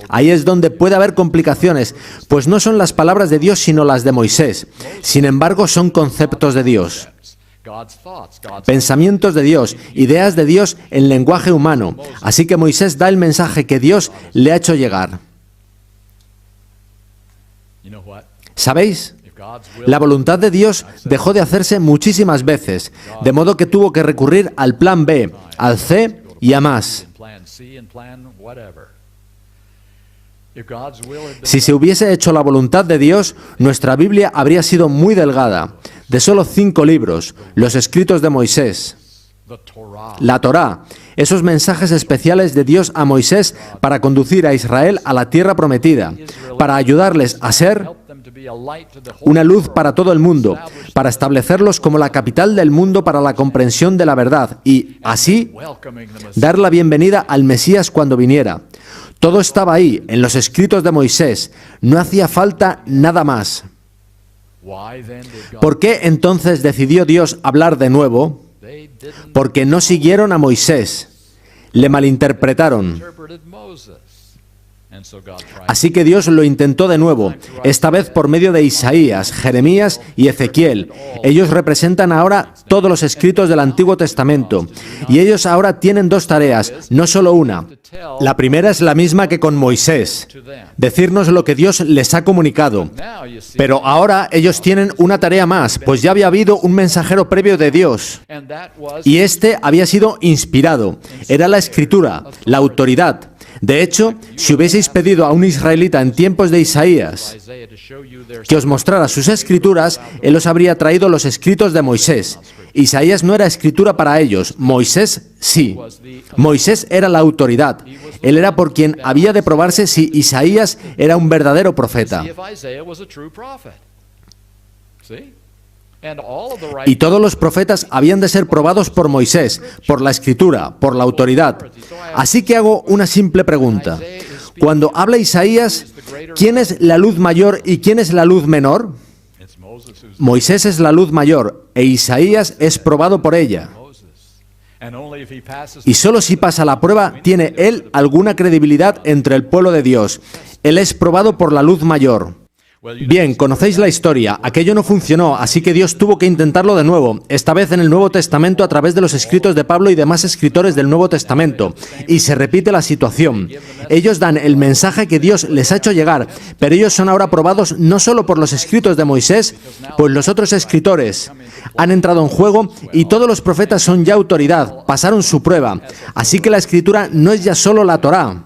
Ahí es donde puede haber complicaciones, pues no son las palabras de Dios sino las de Moisés. Sin embargo, son conceptos de Dios, pensamientos de Dios, ideas de Dios en lenguaje humano. Así que Moisés da el mensaje que Dios le ha hecho llegar. ¿Sabéis? La voluntad de Dios dejó de hacerse muchísimas veces, de modo que tuvo que recurrir al plan B, al C y a más. Si se hubiese hecho la voluntad de Dios, nuestra Biblia habría sido muy delgada, de solo 5 libros, los escritos de Moisés. La Torá, esos mensajes especiales de Dios a Moisés para conducir a Israel a la tierra prometida, para ayudarles a ser una luz para todo el mundo, para establecerlos como la capital del mundo para la comprensión de la verdad y, así, dar la bienvenida al Mesías cuando viniera. Todo estaba ahí, en los escritos de Moisés. No hacía falta nada más. ¿Por qué entonces decidió Dios hablar de nuevo? Porque no siguieron a Moisés, le malinterpretaron. Así que Dios lo intentó de nuevo, esta vez por medio de Isaías, Jeremías y Ezequiel. Ellos representan ahora todos los escritos del Antiguo Testamento. Y ellos ahora tienen 2 tareas, no solo una. La primera es la misma que con Moisés, decirnos lo que Dios les ha comunicado. Pero ahora ellos tienen una tarea más, pues ya había habido un mensajero previo de Dios. Y este había sido inspirado. Era la Escritura, la autoridad. De hecho, si hubieseis pedido a un israelita en tiempos de Isaías que os mostrara sus escrituras, él os habría traído los escritos de Moisés. Isaías no era escritura para ellos, Moisés sí. Moisés era la autoridad. Él era por quien había de probarse si Isaías era un verdadero profeta. Y todos los profetas habían de ser probados por Moisés, por la Escritura, por la autoridad. Así que hago una simple pregunta. Cuando habla Isaías, ¿quién es la luz mayor y quién es la luz menor? Moisés es la luz mayor e Isaías es probado por ella. Y solo si pasa la prueba, tiene él alguna credibilidad entre el pueblo de Dios. Él es probado por la luz mayor. Bien, conocéis la historia. Aquello no funcionó, así que Dios tuvo que intentarlo de nuevo, esta vez en el Nuevo Testamento a través de los escritos de Pablo y demás escritores del Nuevo Testamento. Y se repite la situación. Ellos dan el mensaje que Dios les ha hecho llegar, pero ellos son ahora probados no solo por los escritos de Moisés, pues los otros escritores han entrado en juego y todos los profetas son ya autoridad, pasaron su prueba. Así que la Escritura no es ya solo la Torá,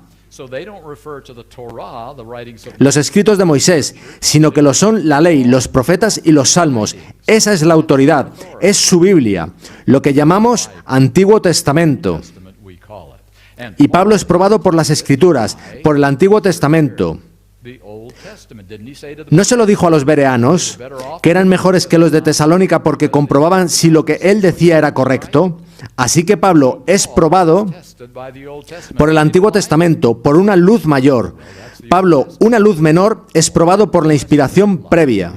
los escritos de Moisés, sino que lo son la ley, los profetas y los salmos. Esa es la autoridad, es su Biblia, lo que llamamos Antiguo Testamento. Y Pablo es probado por las Escrituras, por el Antiguo Testamento. ¿No se lo dijo a los bereanos, que eran mejores que los de Tesalónica porque comprobaban si lo que él decía era correcto? Así que Pablo es probado por el Antiguo Testamento, por una luz mayor. Pablo, una luz menor, es probado por la inspiración previa.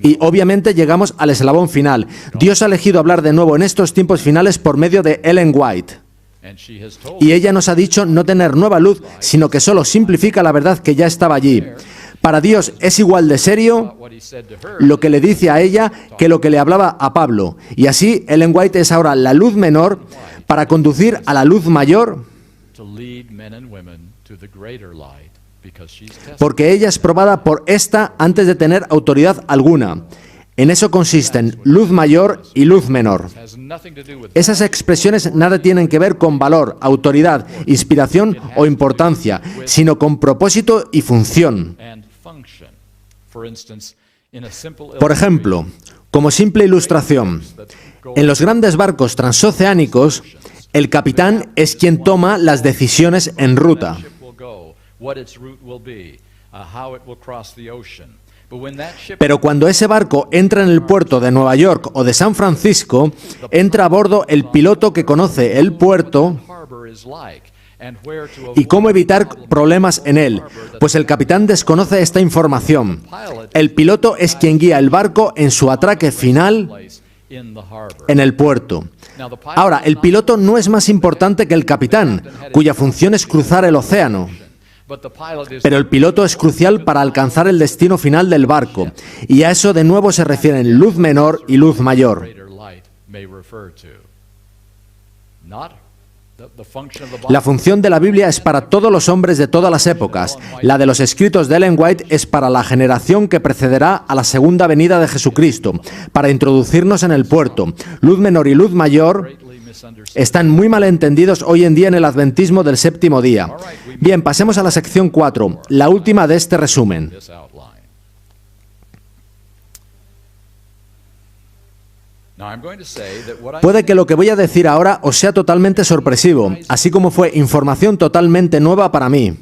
Y obviamente llegamos al eslabón final. Dios ha elegido hablar de nuevo en estos tiempos finales por medio de Ellen White. Y ella nos ha dicho no tener nueva luz, sino que solo simplifica la verdad que ya estaba allí. Para Dios es igual de serio lo que le dice a ella que lo que le hablaba a Pablo. Y así Ellen White es ahora la luz menor para conducir a la luz mayor, porque ella es probada por esta antes de tener autoridad alguna. En eso consisten luz mayor y luz menor. Esas expresiones nada tienen que ver con valor, autoridad, inspiración o importancia, sino con propósito y función. Por ejemplo, como simple ilustración, en los grandes barcos transoceánicos, el capitán es quien toma las decisiones en ruta. Pero cuando ese barco entra en el puerto de Nueva York o de San Francisco, entra a bordo el piloto que conoce el puerto y cómo evitar problemas en él, pues el capitán desconoce esta información. El piloto es quien guía el barco en su atraque final en el puerto. Ahora, el piloto no es más importante que el capitán, cuya función es cruzar el océano. Pero el piloto es crucial para alcanzar el destino final del barco, y a eso de nuevo se refieren luz menor y luz mayor. La función de la Biblia es para todos los hombres de todas las épocas. La de los escritos de Ellen White es para la generación que precederá a la segunda venida de Jesucristo, para introducirnos en el puerto. Luz menor y luz mayor están muy mal entendidos hoy en día en el adventismo del séptimo día. Bien, pasemos a la sección 4, la última de este resumen. Puede que lo que voy a decir ahora os sea totalmente sorpresivo, así como fue información totalmente nueva para mí.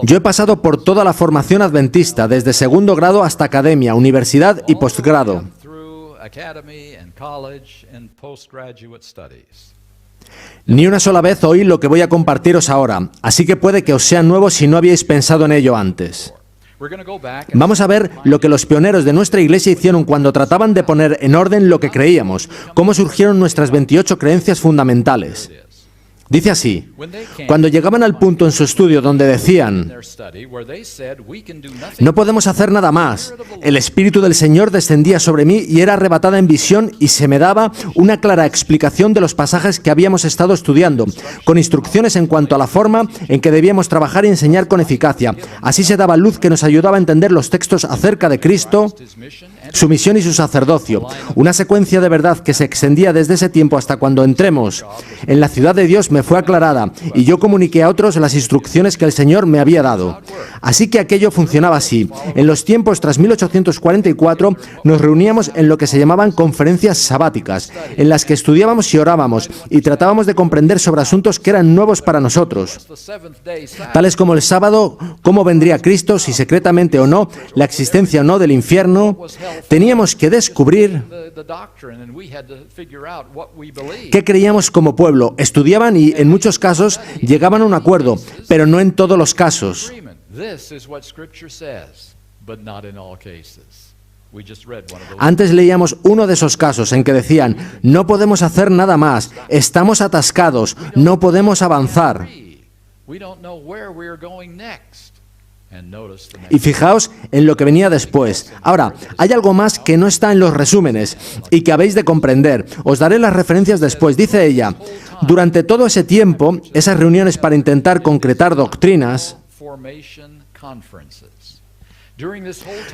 Yo he pasado por toda la formación adventista, desde segundo grado hasta academia, universidad y postgrado. Ni una sola vez oí lo que voy a compartiros ahora, así que puede que os sea nuevo si no habíais pensado en ello antes. Vamos a ver lo que los pioneros de nuestra iglesia hicieron cuando trataban de poner en orden lo que creíamos, cómo surgieron nuestras 28 creencias fundamentales. Dice así: cuando llegaban al punto en su estudio donde decían, no podemos hacer nada más, el Espíritu del Señor descendía sobre mí y era arrebatada en visión y se me daba una clara explicación de los pasajes que habíamos estado estudiando, con instrucciones en cuanto a la forma en que debíamos trabajar y enseñar con eficacia. Así se daba luz que nos ayudaba a entender los textos acerca de Cristo, su misión y su sacerdocio. Una secuencia de verdad que se extendía desde ese tiempo hasta cuando entremos en la ciudad de Dios me fue aclarada y yo comuniqué a otros las instrucciones que el Señor me había dado. Así que aquello funcionaba así. En los tiempos tras 1844 nos reuníamos en lo que se llamaban conferencias sabáticas, en las que estudiábamos y orábamos y tratábamos de comprender sobre asuntos que eran nuevos para nosotros, tales como el sábado, cómo vendría Cristo, si secretamente o no, la existencia o no del infierno. Teníamos que descubrir qué creíamos como pueblo. Estudiaban y en muchos casos llegaban a un acuerdo, pero no en todos los casos. Antes leíamos uno de esos casos en que decían, no podemos hacer nada más, estamos atascados, no podemos avanzar. Y fijaos en lo que venía después. Ahora, hay algo más que no está en los resúmenes y que habéis de comprender. Os daré las referencias después. Dice ella, durante todo ese tiempo, esas reuniones para intentar concretar doctrinas,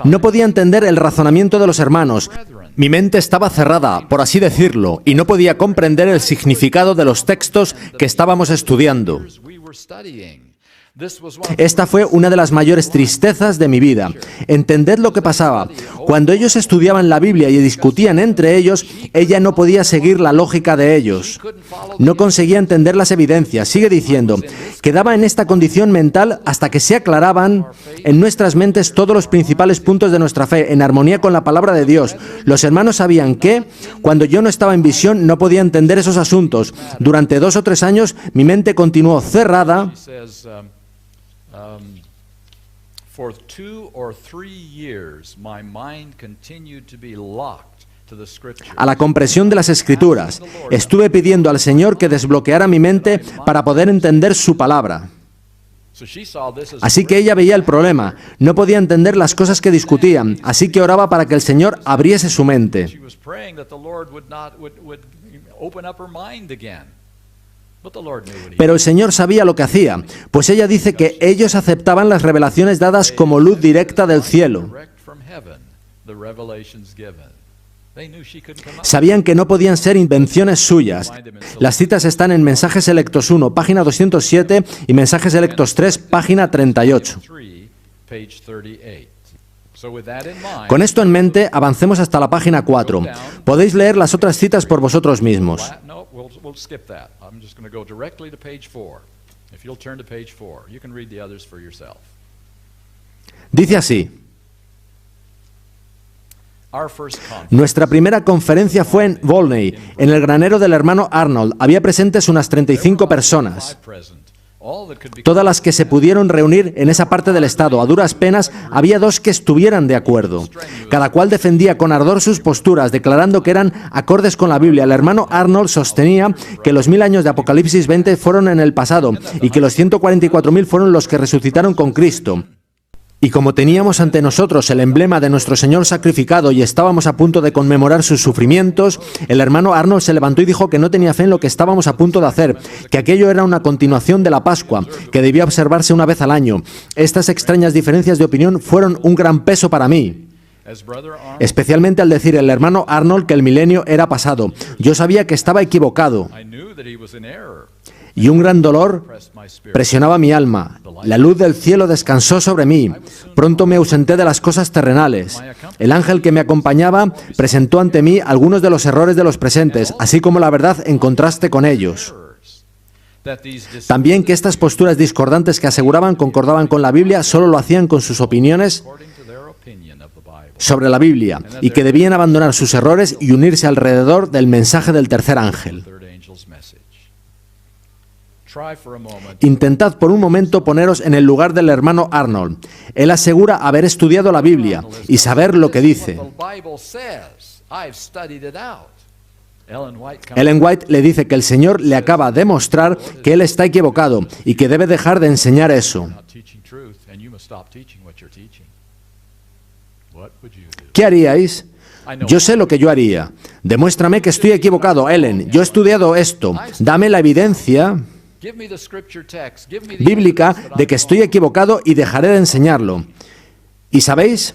no podía entender el razonamiento de los hermanos. Mi mente estaba cerrada, por así decirlo, y no podía comprender el significado de los textos que estábamos estudiando. Esta fue una de las mayores tristezas de mi vida. Entended lo que pasaba. Cuando ellos estudiaban la Biblia y discutían entre ellos, ella no podía seguir la lógica de ellos. No conseguía entender las evidencias. Sigue diciendo, quedaba en esta condición mental hasta que se aclaraban en nuestras mentes todos los principales puntos de nuestra fe, en armonía con la palabra de Dios. Los hermanos sabían que, cuando yo no estaba en visión, no podía entender esos asuntos. Durante 2 o 3 años, mi mente continuó cerrada. For 2 or 3 years, my mind continued to be locked to the scriptures. A la comprensión de las Escrituras. Estuve pidiendo al Señor que desbloqueara mi mente para poder entender su palabra. Así que ella veía el problema. No podía entender las cosas que discutían. Así que oraba para que el Señor abriese su mente. Pero el Señor sabía lo que hacía, pues ella dice que ellos aceptaban las revelaciones dadas como luz directa del cielo. Sabían que no podían ser invenciones suyas. Las citas están en Mensajes Selectos 1, página 207, y Mensajes Selectos 3, página 38. Con esto en mente, avancemos hasta la página 4. Podéis leer las otras citas por vosotros mismos. Dice así: nuestra primera conferencia fue en Volney, en el granero del hermano Arnold. Había presentes unas 35 personas. Todas las que se pudieron reunir en esa parte del estado. A duras penas, había 2 que estuvieran de acuerdo. Cada cual defendía con ardor sus posturas, declarando que eran acordes con la Biblia. El hermano Arnold sostenía que los 1000 años de Apocalipsis 20 fueron en el pasado y que los 144.000 fueron los que resucitaron con Cristo. Y como teníamos ante nosotros el emblema de nuestro Señor sacrificado y estábamos a punto de conmemorar sus sufrimientos, el hermano Arnold se levantó y dijo que no tenía fe en lo que estábamos a punto de hacer, que aquello era una continuación de la Pascua, que debía observarse una vez al año. Estas extrañas diferencias de opinión fueron un gran peso para mí, especialmente al decir el hermano Arnold que el milenio era pasado. Yo sabía que estaba equivocado. Y un gran dolor presionaba mi alma. La luz del cielo descansó sobre mí. Pronto me ausenté de las cosas terrenales. El ángel que me acompañaba presentó ante mí algunos de los errores de los presentes, así como la verdad en contraste con ellos. También que estas posturas discordantes que aseguraban concordaban con la Biblia solo lo hacían con sus opiniones sobre la Biblia y que debían abandonar sus errores y unirse alrededor del mensaje del tercer ángel. Intentad por un momento poneros en el lugar del hermano Arnold. Él asegura haber estudiado la Biblia y saber lo que dice. Ellen White le dice que el Señor le acaba de mostrar que él está equivocado y que debe dejar de enseñar eso. ¿Qué haríais? Yo sé lo que yo haría. Demuéstrame que estoy equivocado, Ellen. Yo he estudiado esto. Dame la evidencia bíblica de que estoy equivocado y dejaré de enseñarlo. ¿Y sabéis?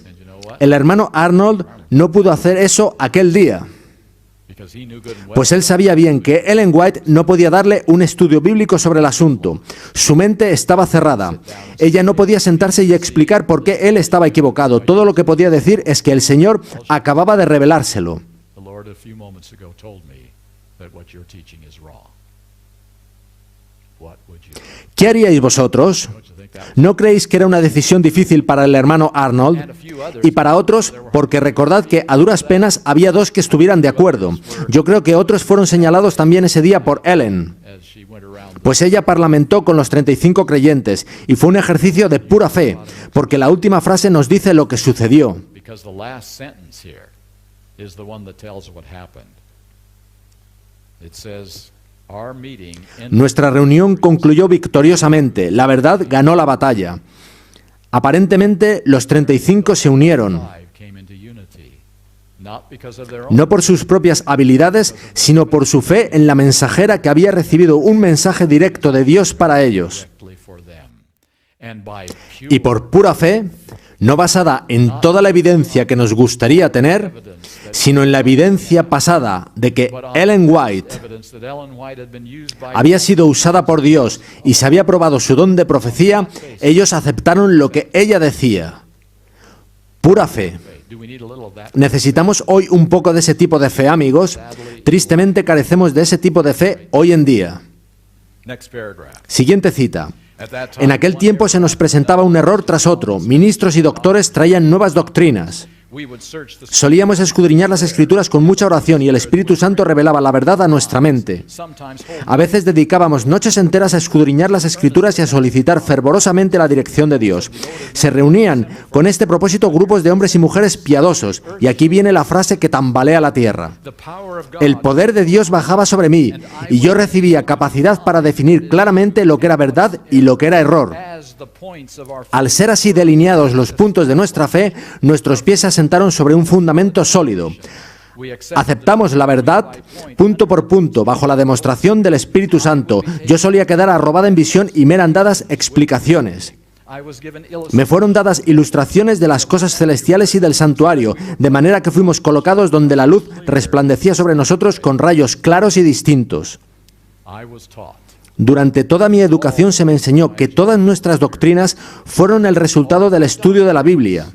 El hermano Arnold no pudo hacer eso aquel día, pues él sabía bien que Ellen White no podía darle un estudio bíblico sobre el asunto. Su mente estaba cerrada. Ella no podía sentarse y explicar por qué él estaba equivocado. Todo lo que podía decir es que el Señor acababa de revelárselo. ¿Qué haríais vosotros? ¿No creéis que era una decisión difícil para el hermano Arnold? Y para otros, porque recordad que a duras penas había 2 que estuvieran de acuerdo. Yo creo que otros fueron señalados también ese día por Ellen, pues ella parlamentó con los 35 creyentes y fue un ejercicio de pura fe, porque la última frase nos dice lo que sucedió. Nuestra reunión concluyó victoriosamente. La verdad ganó la batalla. Aparentemente, los 35 se unieron, no por sus propias habilidades, sino por su fe en la mensajera que había recibido un mensaje directo de Dios para ellos. Y por pura fe, no basada en toda la evidencia que nos gustaría tener, sino en la evidencia pasada de que Ellen White había sido usada por Dios y se había probado su don de profecía, ellos aceptaron lo que ella decía. Pura fe. ¿Necesitamos hoy un poco de ese tipo de fe, amigos? Tristemente carecemos de ese tipo de fe hoy en día. Siguiente cita. En aquel tiempo se nos presentaba un error tras otro. Ministros y doctores traían nuevas doctrinas. Solíamos escudriñar las Escrituras con mucha oración y el Espíritu Santo revelaba la verdad a nuestra mente. A veces dedicábamos noches enteras a escudriñar las Escrituras y a solicitar fervorosamente la dirección de Dios. Se reunían con este propósito grupos de hombres y mujeres piadosos, y aquí viene la frase que tambalea la tierra. El poder de Dios bajaba sobre mí, y yo recibía capacidad para definir claramente lo que era verdad y lo que era error. Al ser así delineados los puntos de nuestra fe, nuestros pies se asentaron sobre un fundamento sólido. Aceptamos la verdad punto por punto, bajo la demostración del Espíritu Santo. Yo solía quedar arrobada en visión y me eran dadas explicaciones. Me fueron dadas ilustraciones de las cosas celestiales y del santuario, de manera que fuimos colocados donde la luz resplandecía sobre nosotros con rayos claros y distintos. Durante toda mi educación se me enseñó que todas nuestras doctrinas fueron el resultado del estudio de la Biblia.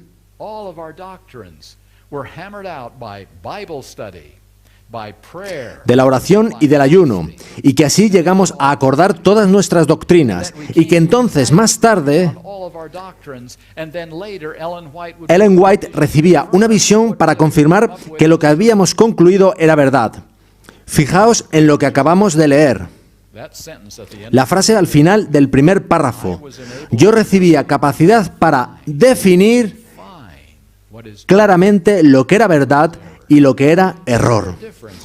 De la oración y del ayuno, y que así llegamos a acordar todas nuestras doctrinas, y que entonces, más tarde, Ellen White recibía una visión para confirmar que lo que habíamos concluido era verdad. Fijaos en lo que acabamos de leer. La frase al final del primer párrafo. Yo recibía capacidad para definir claramente lo que era verdad y lo que era error.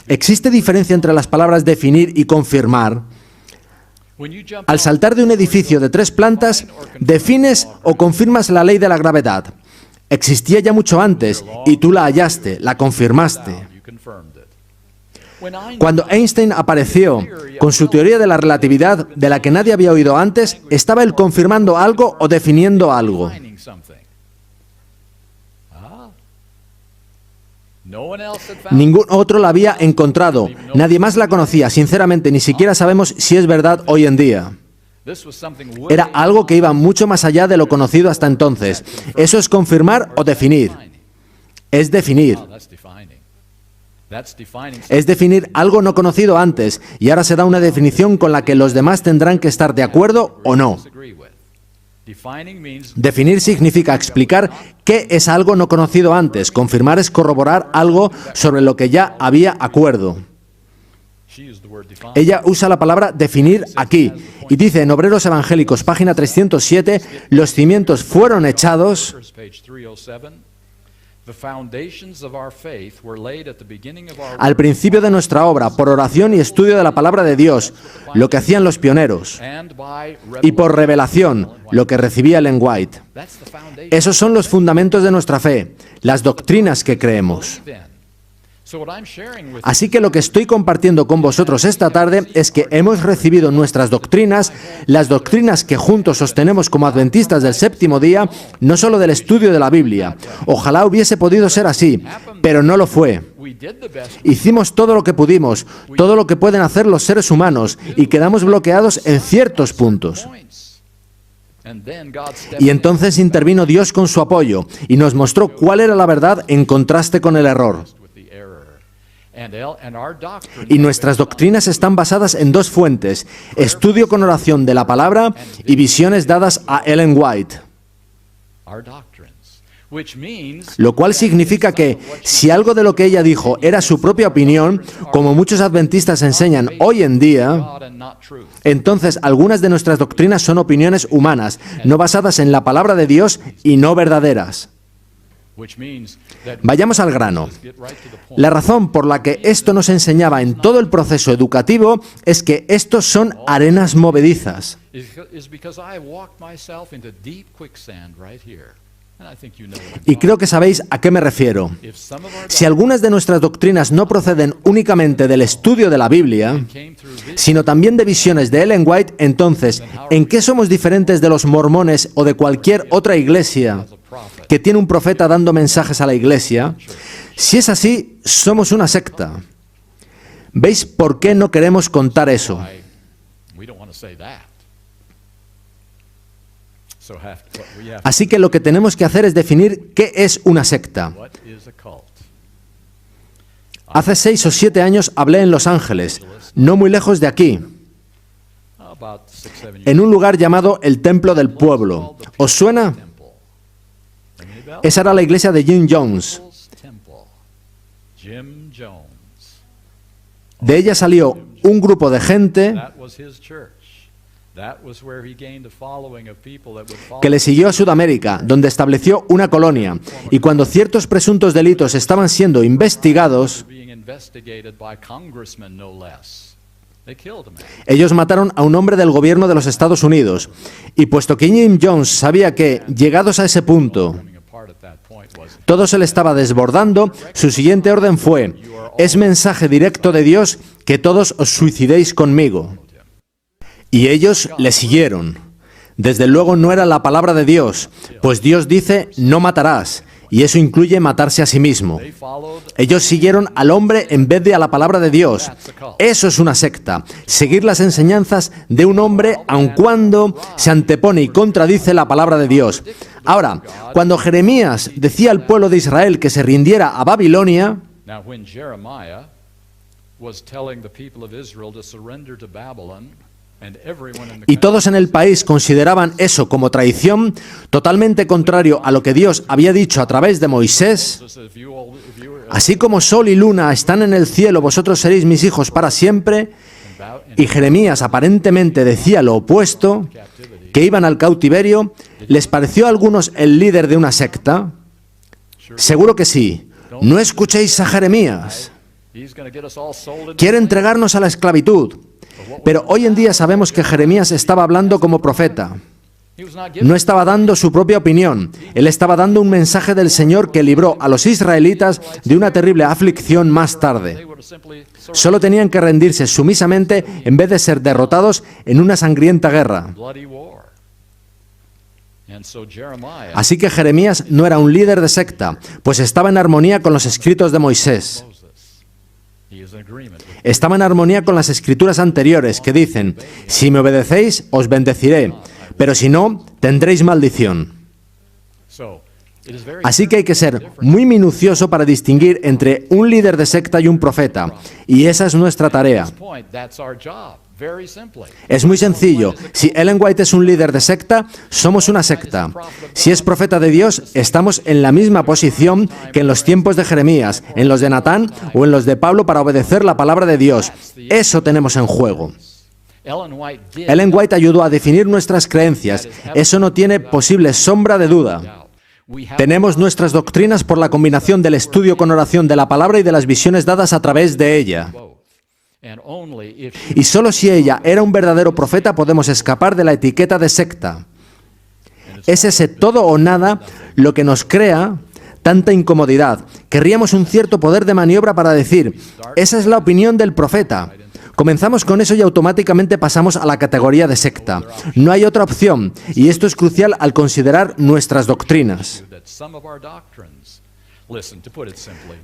¿Existe diferencia entre las palabras definir y confirmar? Al saltar de un edificio de 3 plantas, defines o confirmas la ley de la gravedad. Existía ya mucho antes y tú la hallaste, la confirmaste. Cuando Einstein apareció con su teoría de la relatividad, de la que nadie había oído antes, estaba él confirmando algo o definiendo algo. Ningún otro la había encontrado, nadie más la conocía, sinceramente ni siquiera sabemos si es verdad hoy en día. Era algo que iba mucho más allá de lo conocido hasta entonces. Eso es confirmar o definir. Es definir. Es definir algo no conocido antes, y ahora se da una definición con la que los demás tendrán que estar de acuerdo o no. Definir significa explicar qué es algo no conocido antes. Confirmar es corroborar algo sobre lo que ya había acuerdo. Ella usa la palabra definir aquí y dice en Obreros Evangélicos, página 307, los cimientos fueron echados. Al principio de nuestra obra, por oración y estudio de la palabra de Dios, lo que hacían los pioneros, y por revelación, lo que recibía Ellen White. Esos son los fundamentos de nuestra fe, las doctrinas que creemos. Así que lo que estoy compartiendo con vosotros esta tarde es que hemos recibido nuestras doctrinas, las doctrinas que juntos sostenemos como adventistas del séptimo día, no solo del estudio de la Biblia. Ojalá hubiese podido ser así, pero no lo fue. Hicimos todo lo que pudimos, todo lo que pueden hacer los seres humanos, y quedamos bloqueados en ciertos puntos. Y entonces intervino Dios con su apoyo y nos mostró cuál era la verdad en contraste con el error. Y nuestras doctrinas están basadas en 2 fuentes, estudio con oración de la palabra y visiones dadas a Ellen White. Lo cual significa que, si algo de lo que ella dijo era su propia opinión, como muchos adventistas enseñan hoy en día, entonces algunas de nuestras doctrinas son opiniones humanas, no basadas en la palabra de Dios y no verdaderas. Vayamos al grano. La razón por la que esto nos enseñaba en todo el proceso educativo es que estos son arenas movedizas. Y creo que sabéis a qué me refiero. Si algunas de nuestras doctrinas no proceden únicamente del estudio de la Biblia, sino también de visiones de Ellen White, entonces, ¿en qué somos diferentes de los mormones o de cualquier otra iglesia que tiene un profeta dando mensajes a la iglesia? Si es así, somos una secta. ¿Veis por qué no queremos contar eso? Así que lo que tenemos que hacer es definir qué es una secta. Hace 6 o 7 años hablé en Los Ángeles, no muy lejos de aquí, en un lugar llamado el Templo del Pueblo. ¿Os suena? Esa era la iglesia de Jim Jones. De ella salió un grupo de gente que le siguió a Sudamérica, donde estableció una colonia, y cuando ciertos presuntos delitos estaban siendo investigados, ellos mataron a un hombre del gobierno de los Estados Unidos. Y puesto que Jim Jones sabía que, llegados a ese punto, Todo se le estaba desbordando. Su siguiente orden fue: es mensaje directo de Dios que todos os suicidéis conmigo. Y ellos le siguieron. Desde luego no era la palabra de Dios, pues Dios dice: no matarás, y eso incluye matarse a sí mismo. Ellos siguieron al hombre en vez de a la palabra de Dios. Eso es una secta, seguir las enseñanzas de un hombre aun cuando se antepone y contradice la palabra de Dios. Ahora, cuando Jeremías decía al pueblo de Israel que se rindiera a Babilonia, y todos en el país consideraban eso como traición, totalmente contrario a lo que Dios había dicho a través de Moisés: así como sol y luna están en el cielo, vosotros seréis mis hijos para siempre. Y Jeremías aparentemente decía lo opuesto, que iban al cautiverio. ¿Les pareció a algunos el líder de una secta? Seguro que sí. No escuchéis a Jeremías. Quiere entregarnos a la esclavitud. Pero hoy en día sabemos que Jeremías estaba hablando como profeta. No estaba dando su propia opinión. Él estaba dando un mensaje del Señor que libró a los israelitas de una terrible aflicción más tarde. Solo tenían que rendirse sumisamente en vez de ser derrotados en una sangrienta guerra. Así que Jeremías no era un líder de secta, pues estaba en armonía con los escritos de Moisés. Estaba en armonía con las escrituras anteriores que dicen: si me obedecéis, os bendeciré, pero si no, tendréis maldición. Así que hay que ser muy minucioso para distinguir entre un líder de secta y un profeta, y esa es nuestra tarea. Es muy sencillo. Si Ellen White es un líder de secta, somos una secta. Si es profeta de Dios, estamos en la misma posición que en los tiempos de Jeremías, en los de Natán o en los de Pablo para obedecer la palabra de Dios. Eso tenemos en juego. Ellen White ayudó a definir nuestras creencias. Eso no tiene posible sombra de duda. Tenemos nuestras doctrinas por la combinación del estudio con oración de la palabra y de las visiones dadas a través de ella. Y solo si ella era un verdadero profeta podemos escapar de la etiqueta de secta. Es ese todo o nada lo que nos crea tanta incomodidad. Querríamos un cierto poder de maniobra para decir: esa es la opinión del profeta. Comenzamos con eso y automáticamente pasamos a la categoría de secta. No hay otra opción, y esto es crucial al considerar nuestras doctrinas.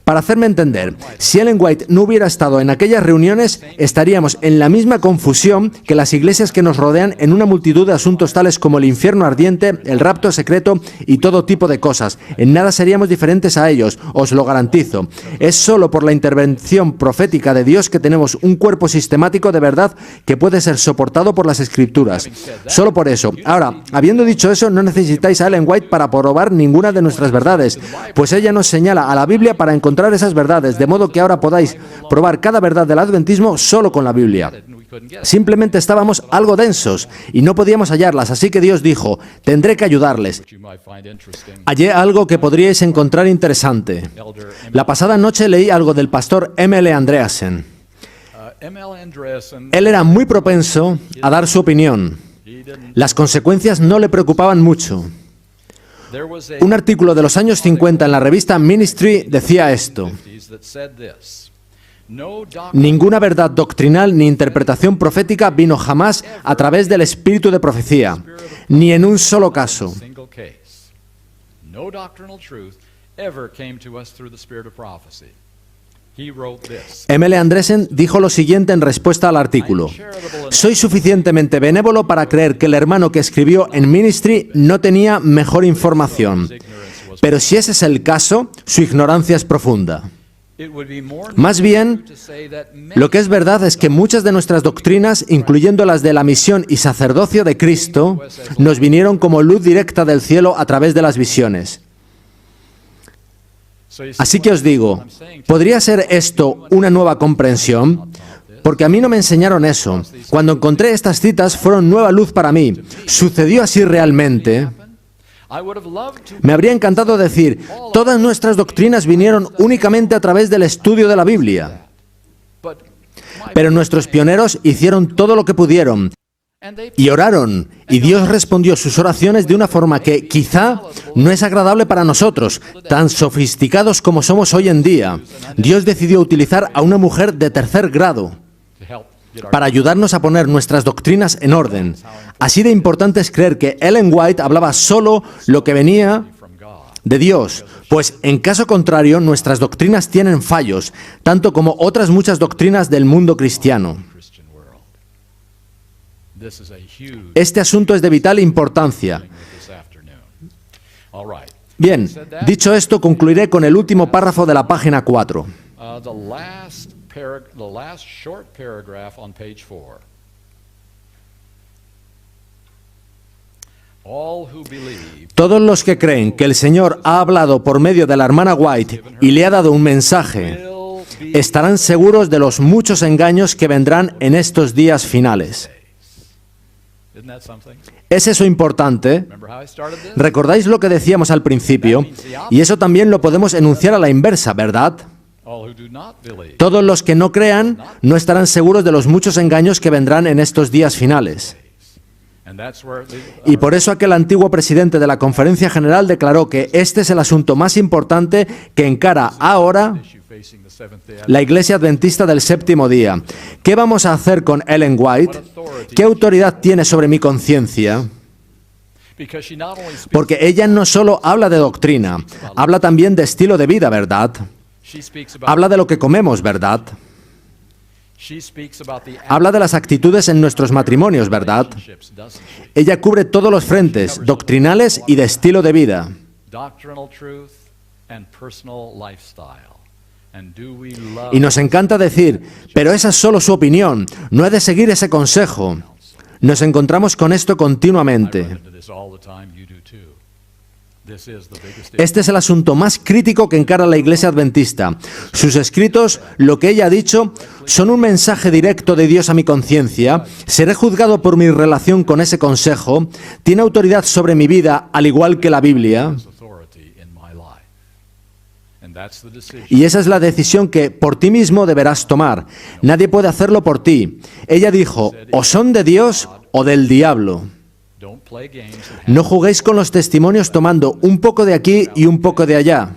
Para hacerme entender, si Ellen White no hubiera estado en aquellas reuniones, estaríamos en la misma confusión que las iglesias que nos rodean en una multitud de asuntos tales como el infierno ardiente, el rapto secreto y todo tipo de cosas. En nada seríamos diferentes a ellos, os lo garantizo. Es solo por la intervención profética de Dios que tenemos un cuerpo sistemático de verdad que puede ser soportado por las Escrituras. Solo por eso. Ahora, habiendo dicho eso, no necesitáis a Ellen White para probar ninguna de nuestras verdades, pues ella nos señala a la Biblia para encontrar esas verdades, de modo que ahora podáis probar cada verdad del adventismo solo con la Biblia. Simplemente estábamos algo densos y no podíamos hallarlas, así que Dios dijo: tendré que ayudarles. Hallé algo que podríais encontrar interesante. La pasada noche leí algo del pastor M.L. Andreasen. Él era muy propenso a dar su opinión. Las consecuencias no le preocupaban mucho. Un artículo de los años 50 en la revista Ministry decía esto: ninguna verdad doctrinal ni interpretación profética vino jamás a través del espíritu de profecía, ni en un solo caso. M.L. Andresen dijo lo siguiente en respuesta al artículo: soy suficientemente benévolo para creer que el hermano que escribió en Ministry no tenía mejor información. Pero si ese es el caso, su ignorancia es profunda. Más bien, lo que es verdad es que muchas de nuestras doctrinas, incluyendo las de la misión y sacerdocio de Cristo, nos vinieron como luz directa del cielo a través de las visiones. Así que os digo, ¿podría ser esto una nueva comprensión? Porque a mí no me enseñaron eso. Cuando encontré estas citas fueron nueva luz para mí. ¿Sucedió así realmente? Me habría encantado decir: todas nuestras doctrinas vinieron únicamente a través del estudio de la Biblia. Pero nuestros pioneros hicieron todo lo que pudieron. Y oraron, y Dios respondió sus oraciones de una forma que quizá no es agradable para nosotros, tan sofisticados como somos hoy en día. Dios decidió utilizar a una mujer de tercer grado para ayudarnos a poner nuestras doctrinas en orden. Así de importante es creer que Ellen White hablaba solo lo que venía de Dios, pues en caso contrario nuestras doctrinas tienen fallos, tanto como otras muchas doctrinas del mundo cristiano. Este asunto es de vital importancia. Bien, dicho esto, concluiré con el último párrafo de la página 4. Todos los que creen que el Señor ha hablado por medio de la hermana White y le ha dado un mensaje, estarán seguros de los muchos engaños que vendrán en estos días finales. ¿Es eso importante? ¿Recordáis lo que decíamos al principio? Y eso también lo podemos enunciar a la inversa, ¿verdad? Todos los que no crean no estarán seguros de los muchos engaños que vendrán en estos días finales. Y por eso aquel antiguo presidente de la Conferencia General declaró que este es el asunto más importante que encara ahora la Iglesia Adventista del Séptimo Día. ¿Qué vamos a hacer con Ellen White? ¿Qué autoridad tiene sobre mi conciencia? Porque ella no solo habla de doctrina, habla también de estilo de vida, ¿verdad? Habla de lo que comemos, ¿verdad? Habla de las actitudes en nuestros matrimonios, ¿verdad? Ella cubre todos los frentes, doctrinales y de estilo de vida. Y nos encanta decir, pero esa es solo su opinión, no he de seguir ese consejo. Nos encontramos con esto continuamente. Este es el asunto más crítico que encara la Iglesia Adventista. Sus escritos, lo que ella ha dicho, son un mensaje directo de Dios a mi conciencia. Seré juzgado por mi relación con ese consejo. Tiene autoridad sobre mi vida, al igual que la Biblia. Y esa es la decisión que por ti mismo deberás tomar. Nadie puede hacerlo por ti. Ella dijo, o son de Dios o del diablo. No juguéis con los testimonios tomando un poco de aquí y un poco de allá.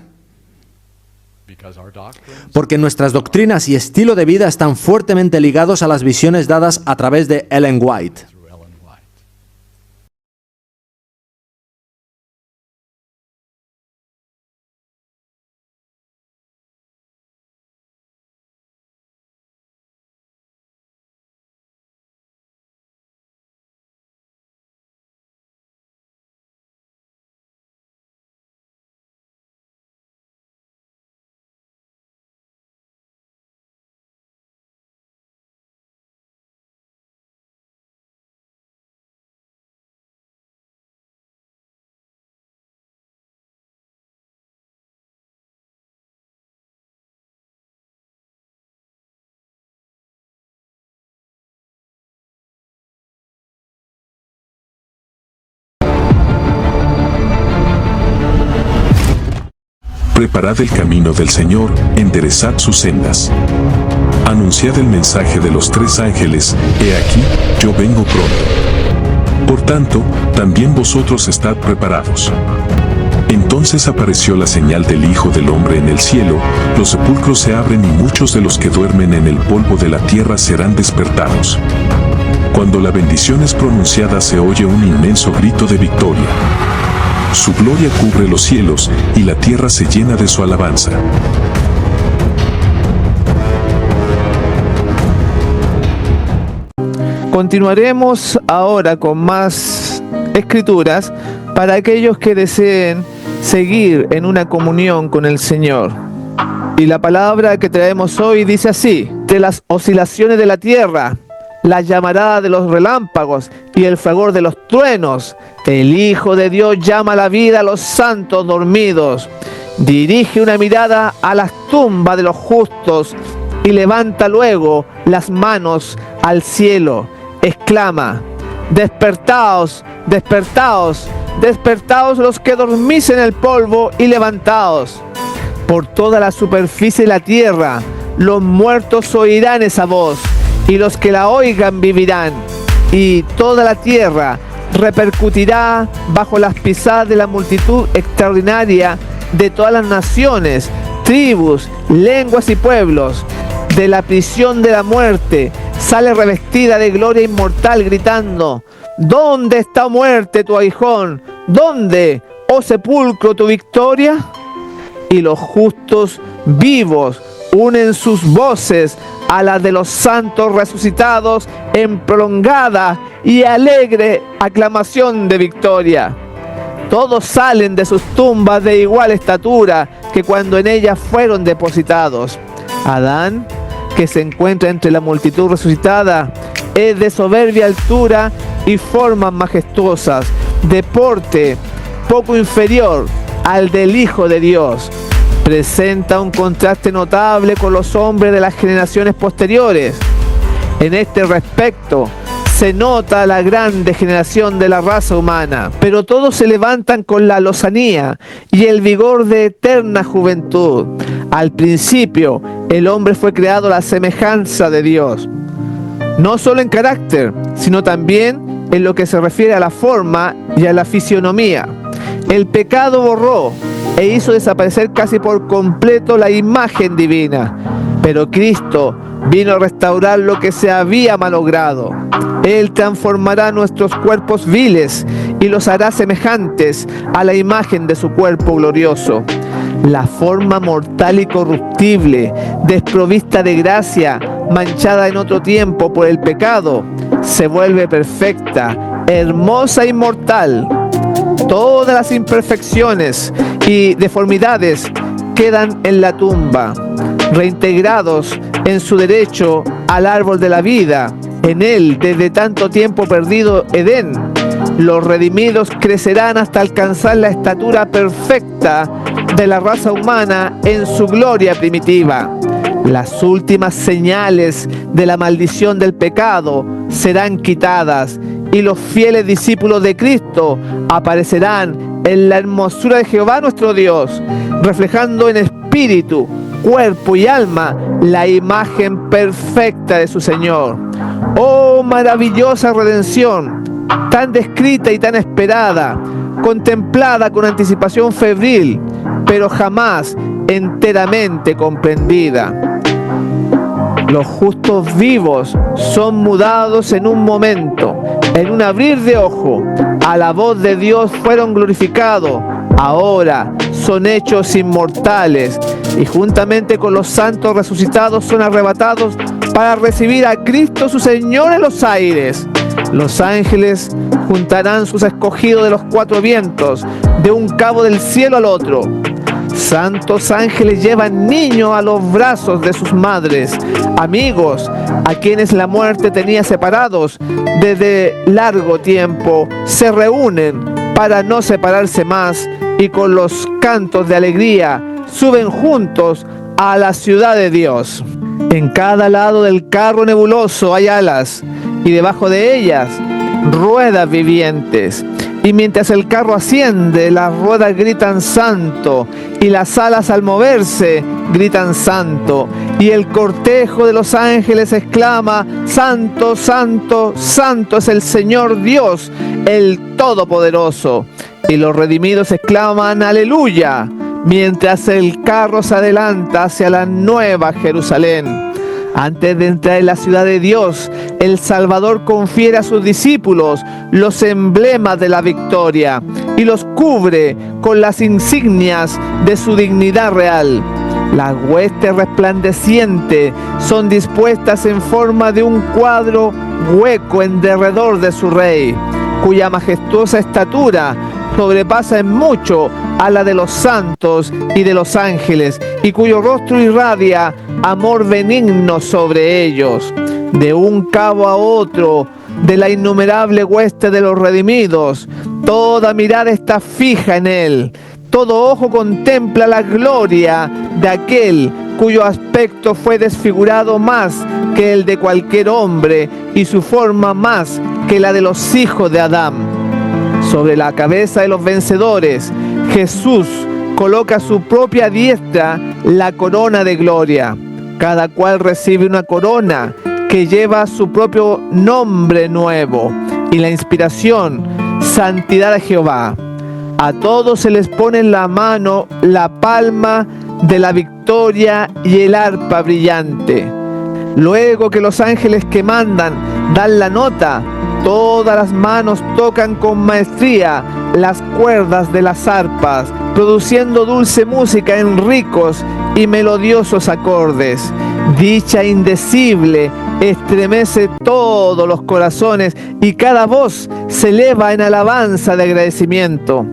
Porque nuestras doctrinas y estilo de vida están fuertemente ligados a las visiones dadas a través de Ellen White. Preparad el camino del Señor, enderezad sus sendas. Anunciad el mensaje de los tres ángeles, he aquí, yo vengo pronto. Por tanto, también vosotros estad preparados. Entonces apareció la señal del Hijo del Hombre en el cielo, los sepulcros se abren y muchos de los que duermen en el polvo de la tierra serán despertados. Cuando la bendición es pronunciada se oye un inmenso grito de victoria. Su gloria cubre los cielos, y la tierra se llena de su alabanza. Continuaremos ahora con más escrituras para aquellos que deseen seguir en una comunión con el Señor. Y la palabra que traemos hoy dice así: de las oscilaciones de la tierra, la llamarada de los relámpagos y el fragor de los truenos, el Hijo de Dios llama a la vida a los santos dormidos, dirige una mirada a las tumbas de los justos y levanta luego las manos al cielo, exclama: despertaos, despertaos, despertaos los que dormís en el polvo y levantaos. Por toda la superficie de la tierra, los muertos oirán esa voz, y los que la oigan vivirán. y toda la tierra repercutirá bajo las pisadas de la multitud extraordinaria de todas las naciones, tribus, lenguas y pueblos. De la prisión de la muerte sale revestida de gloria inmortal, gritando: ¿dónde está, muerte, tu aguijón? ¿Dónde, oh sepulcro, tu victoria? Y los justos vivos unen sus voces a las de los santos resucitados en prolongada y alegre aclamación de victoria. Todos salen de sus tumbas de igual estatura que cuando en ellas fueron depositados. Adán, que se encuentra entre la multitud resucitada, es de soberbia altura y formas majestuosas, de porte poco inferior al del Hijo de Dios. Presenta un contraste notable con los hombres de las generaciones posteriores. En este respecto, se nota la gran degeneración de la raza humana, pero todos se levantan con la lozanía y el vigor de eterna juventud. Al principio, el hombre fue creado a la semejanza de Dios, no solo en carácter, sino también en lo que se refiere a la forma y a la fisionomía. El pecado borró e hizo desaparecer casi por completo la imagen divina, pero Cristo vino a restaurar lo que se había malogrado. Él transformará nuestros cuerpos viles y los hará semejantes a la imagen de su cuerpo glorioso. La forma mortal y corruptible, desprovista de gracia, manchada en otro tiempo por el pecado, se vuelve perfecta, hermosa e inmortal. Todas las imperfecciones y deformidades quedan en la tumba, reintegrados en su derecho al árbol de la vida, en él desde tanto tiempo perdido Edén. Los redimidos crecerán hasta alcanzar la estatura perfecta de la raza humana en su gloria primitiva. Las últimas señales de la maldición del pecado serán quitadas y los fieles discípulos de Cristo aparecerán en la hermosura de Jehová nuestro Dios, reflejando en espíritu, cuerpo y alma la imagen perfecta de su Señor. ¡Oh, maravillosa redención! Tan descrita y tan esperada, contemplada con anticipación febril, pero jamás enteramente comprendida. Los justos vivos son mudados en un momento, en un abrir de ojo. A la voz de Dios fueron glorificados. Ahora son hechos inmortales y juntamente con los santos resucitados son arrebatados para recibir a Cristo su Señor en los aires. Los ángeles juntarán sus escogidos de los cuatro vientos, de un cabo del cielo al otro. Santos ángeles llevan niños a los brazos de sus madres, amigos a quienes la muerte tenía separados desde largo tiempo, se reúnen para no separarse más y con los cantos de alegría suben juntos a la ciudad de Dios. En cada lado del carro nebuloso hay alas y debajo de ellas ruedas vivientes. Y mientras el carro asciende, las ruedas gritan santo, y las alas al moverse gritan santo, y el cortejo de los ángeles exclama: santo, santo, santo es el Señor Dios, el Todopoderoso. Y los redimidos exclaman: aleluya, mientras el carro se adelanta hacia la nueva Jerusalén. Antes de entrar en la ciudad de Dios, el Salvador confiere a sus discípulos los emblemas de la victoria y los cubre con las insignias de su dignidad real. Las huestes resplandecientes son dispuestas en forma de un cuadro hueco en derredor de su rey, cuya majestuosa estatura sobrepasa en mucho a la de los santos y de los ángeles, y cuyo rostro irradia amor benigno sobre ellos. De un cabo a otro de la innumerable hueste de los redimidos, toda mirada está fija en él, todo ojo contempla la gloria de aquel cuyo aspecto fue desfigurado más que el de cualquier hombre y su forma más que la de los hijos de Adán. Sobre la cabeza de los vencedores, Jesús coloca a su propia diestra la corona de gloria. Cada cual recibe una corona que lleva su propio nombre nuevo, y la inspiración, santidad a Jehová. A todos se les pone en la mano la palma de la victoria y el arpa brillante. Luego que los ángeles que mandan dan la nota, todas las manos tocan con maestría las cuerdas de las arpas, produciendo dulce música en ricos y melodiosos acordes. Dicha indecible estremece todos los corazones y cada voz se eleva en alabanza de agradecimiento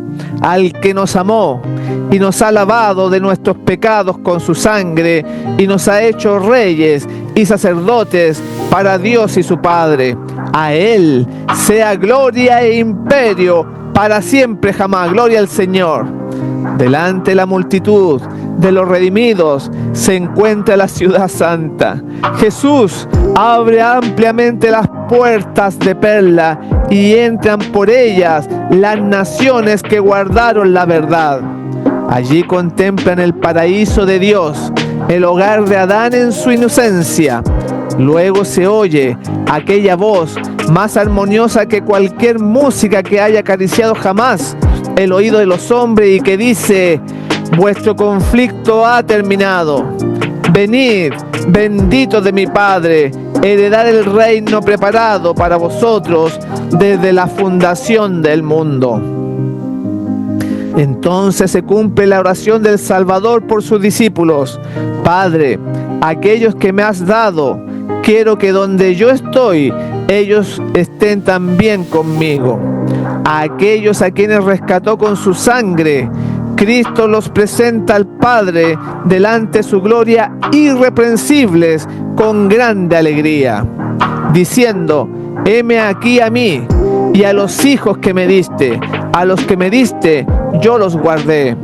al que nos amó y nos ha lavado de nuestros pecados con su sangre y nos ha hecho reyes y sacerdotes para Dios y su Padre. A Él sea gloria e imperio para siempre jamás. Gloria al Señor. Delante de la multitud de los redimidos se encuentra la ciudad santa. Jesús abre ampliamente las puertas de perla y entran por ellas las naciones que guardaron la verdad. Allí contemplan el paraíso de Dios, el hogar de Adán en su inocencia. Luego se oye aquella voz más armoniosa que cualquier música que haya acariciado jamás el oído de los hombres y que dice: vuestro conflicto ha terminado. Venid, benditos de mi Padre, heredad el reino preparado para vosotros desde la fundación del mundo. Entonces se cumple la oración del Salvador por sus discípulos. Padre, aquellos que me has dado, quiero que donde yo estoy, ellos estén también conmigo. A aquellos a quienes rescató con su sangre, Cristo los presenta al Padre delante de su gloria irreprensibles con grande alegría, diciendo: heme aquí a mí y a los hijos que me diste, a los que me diste yo los guardé.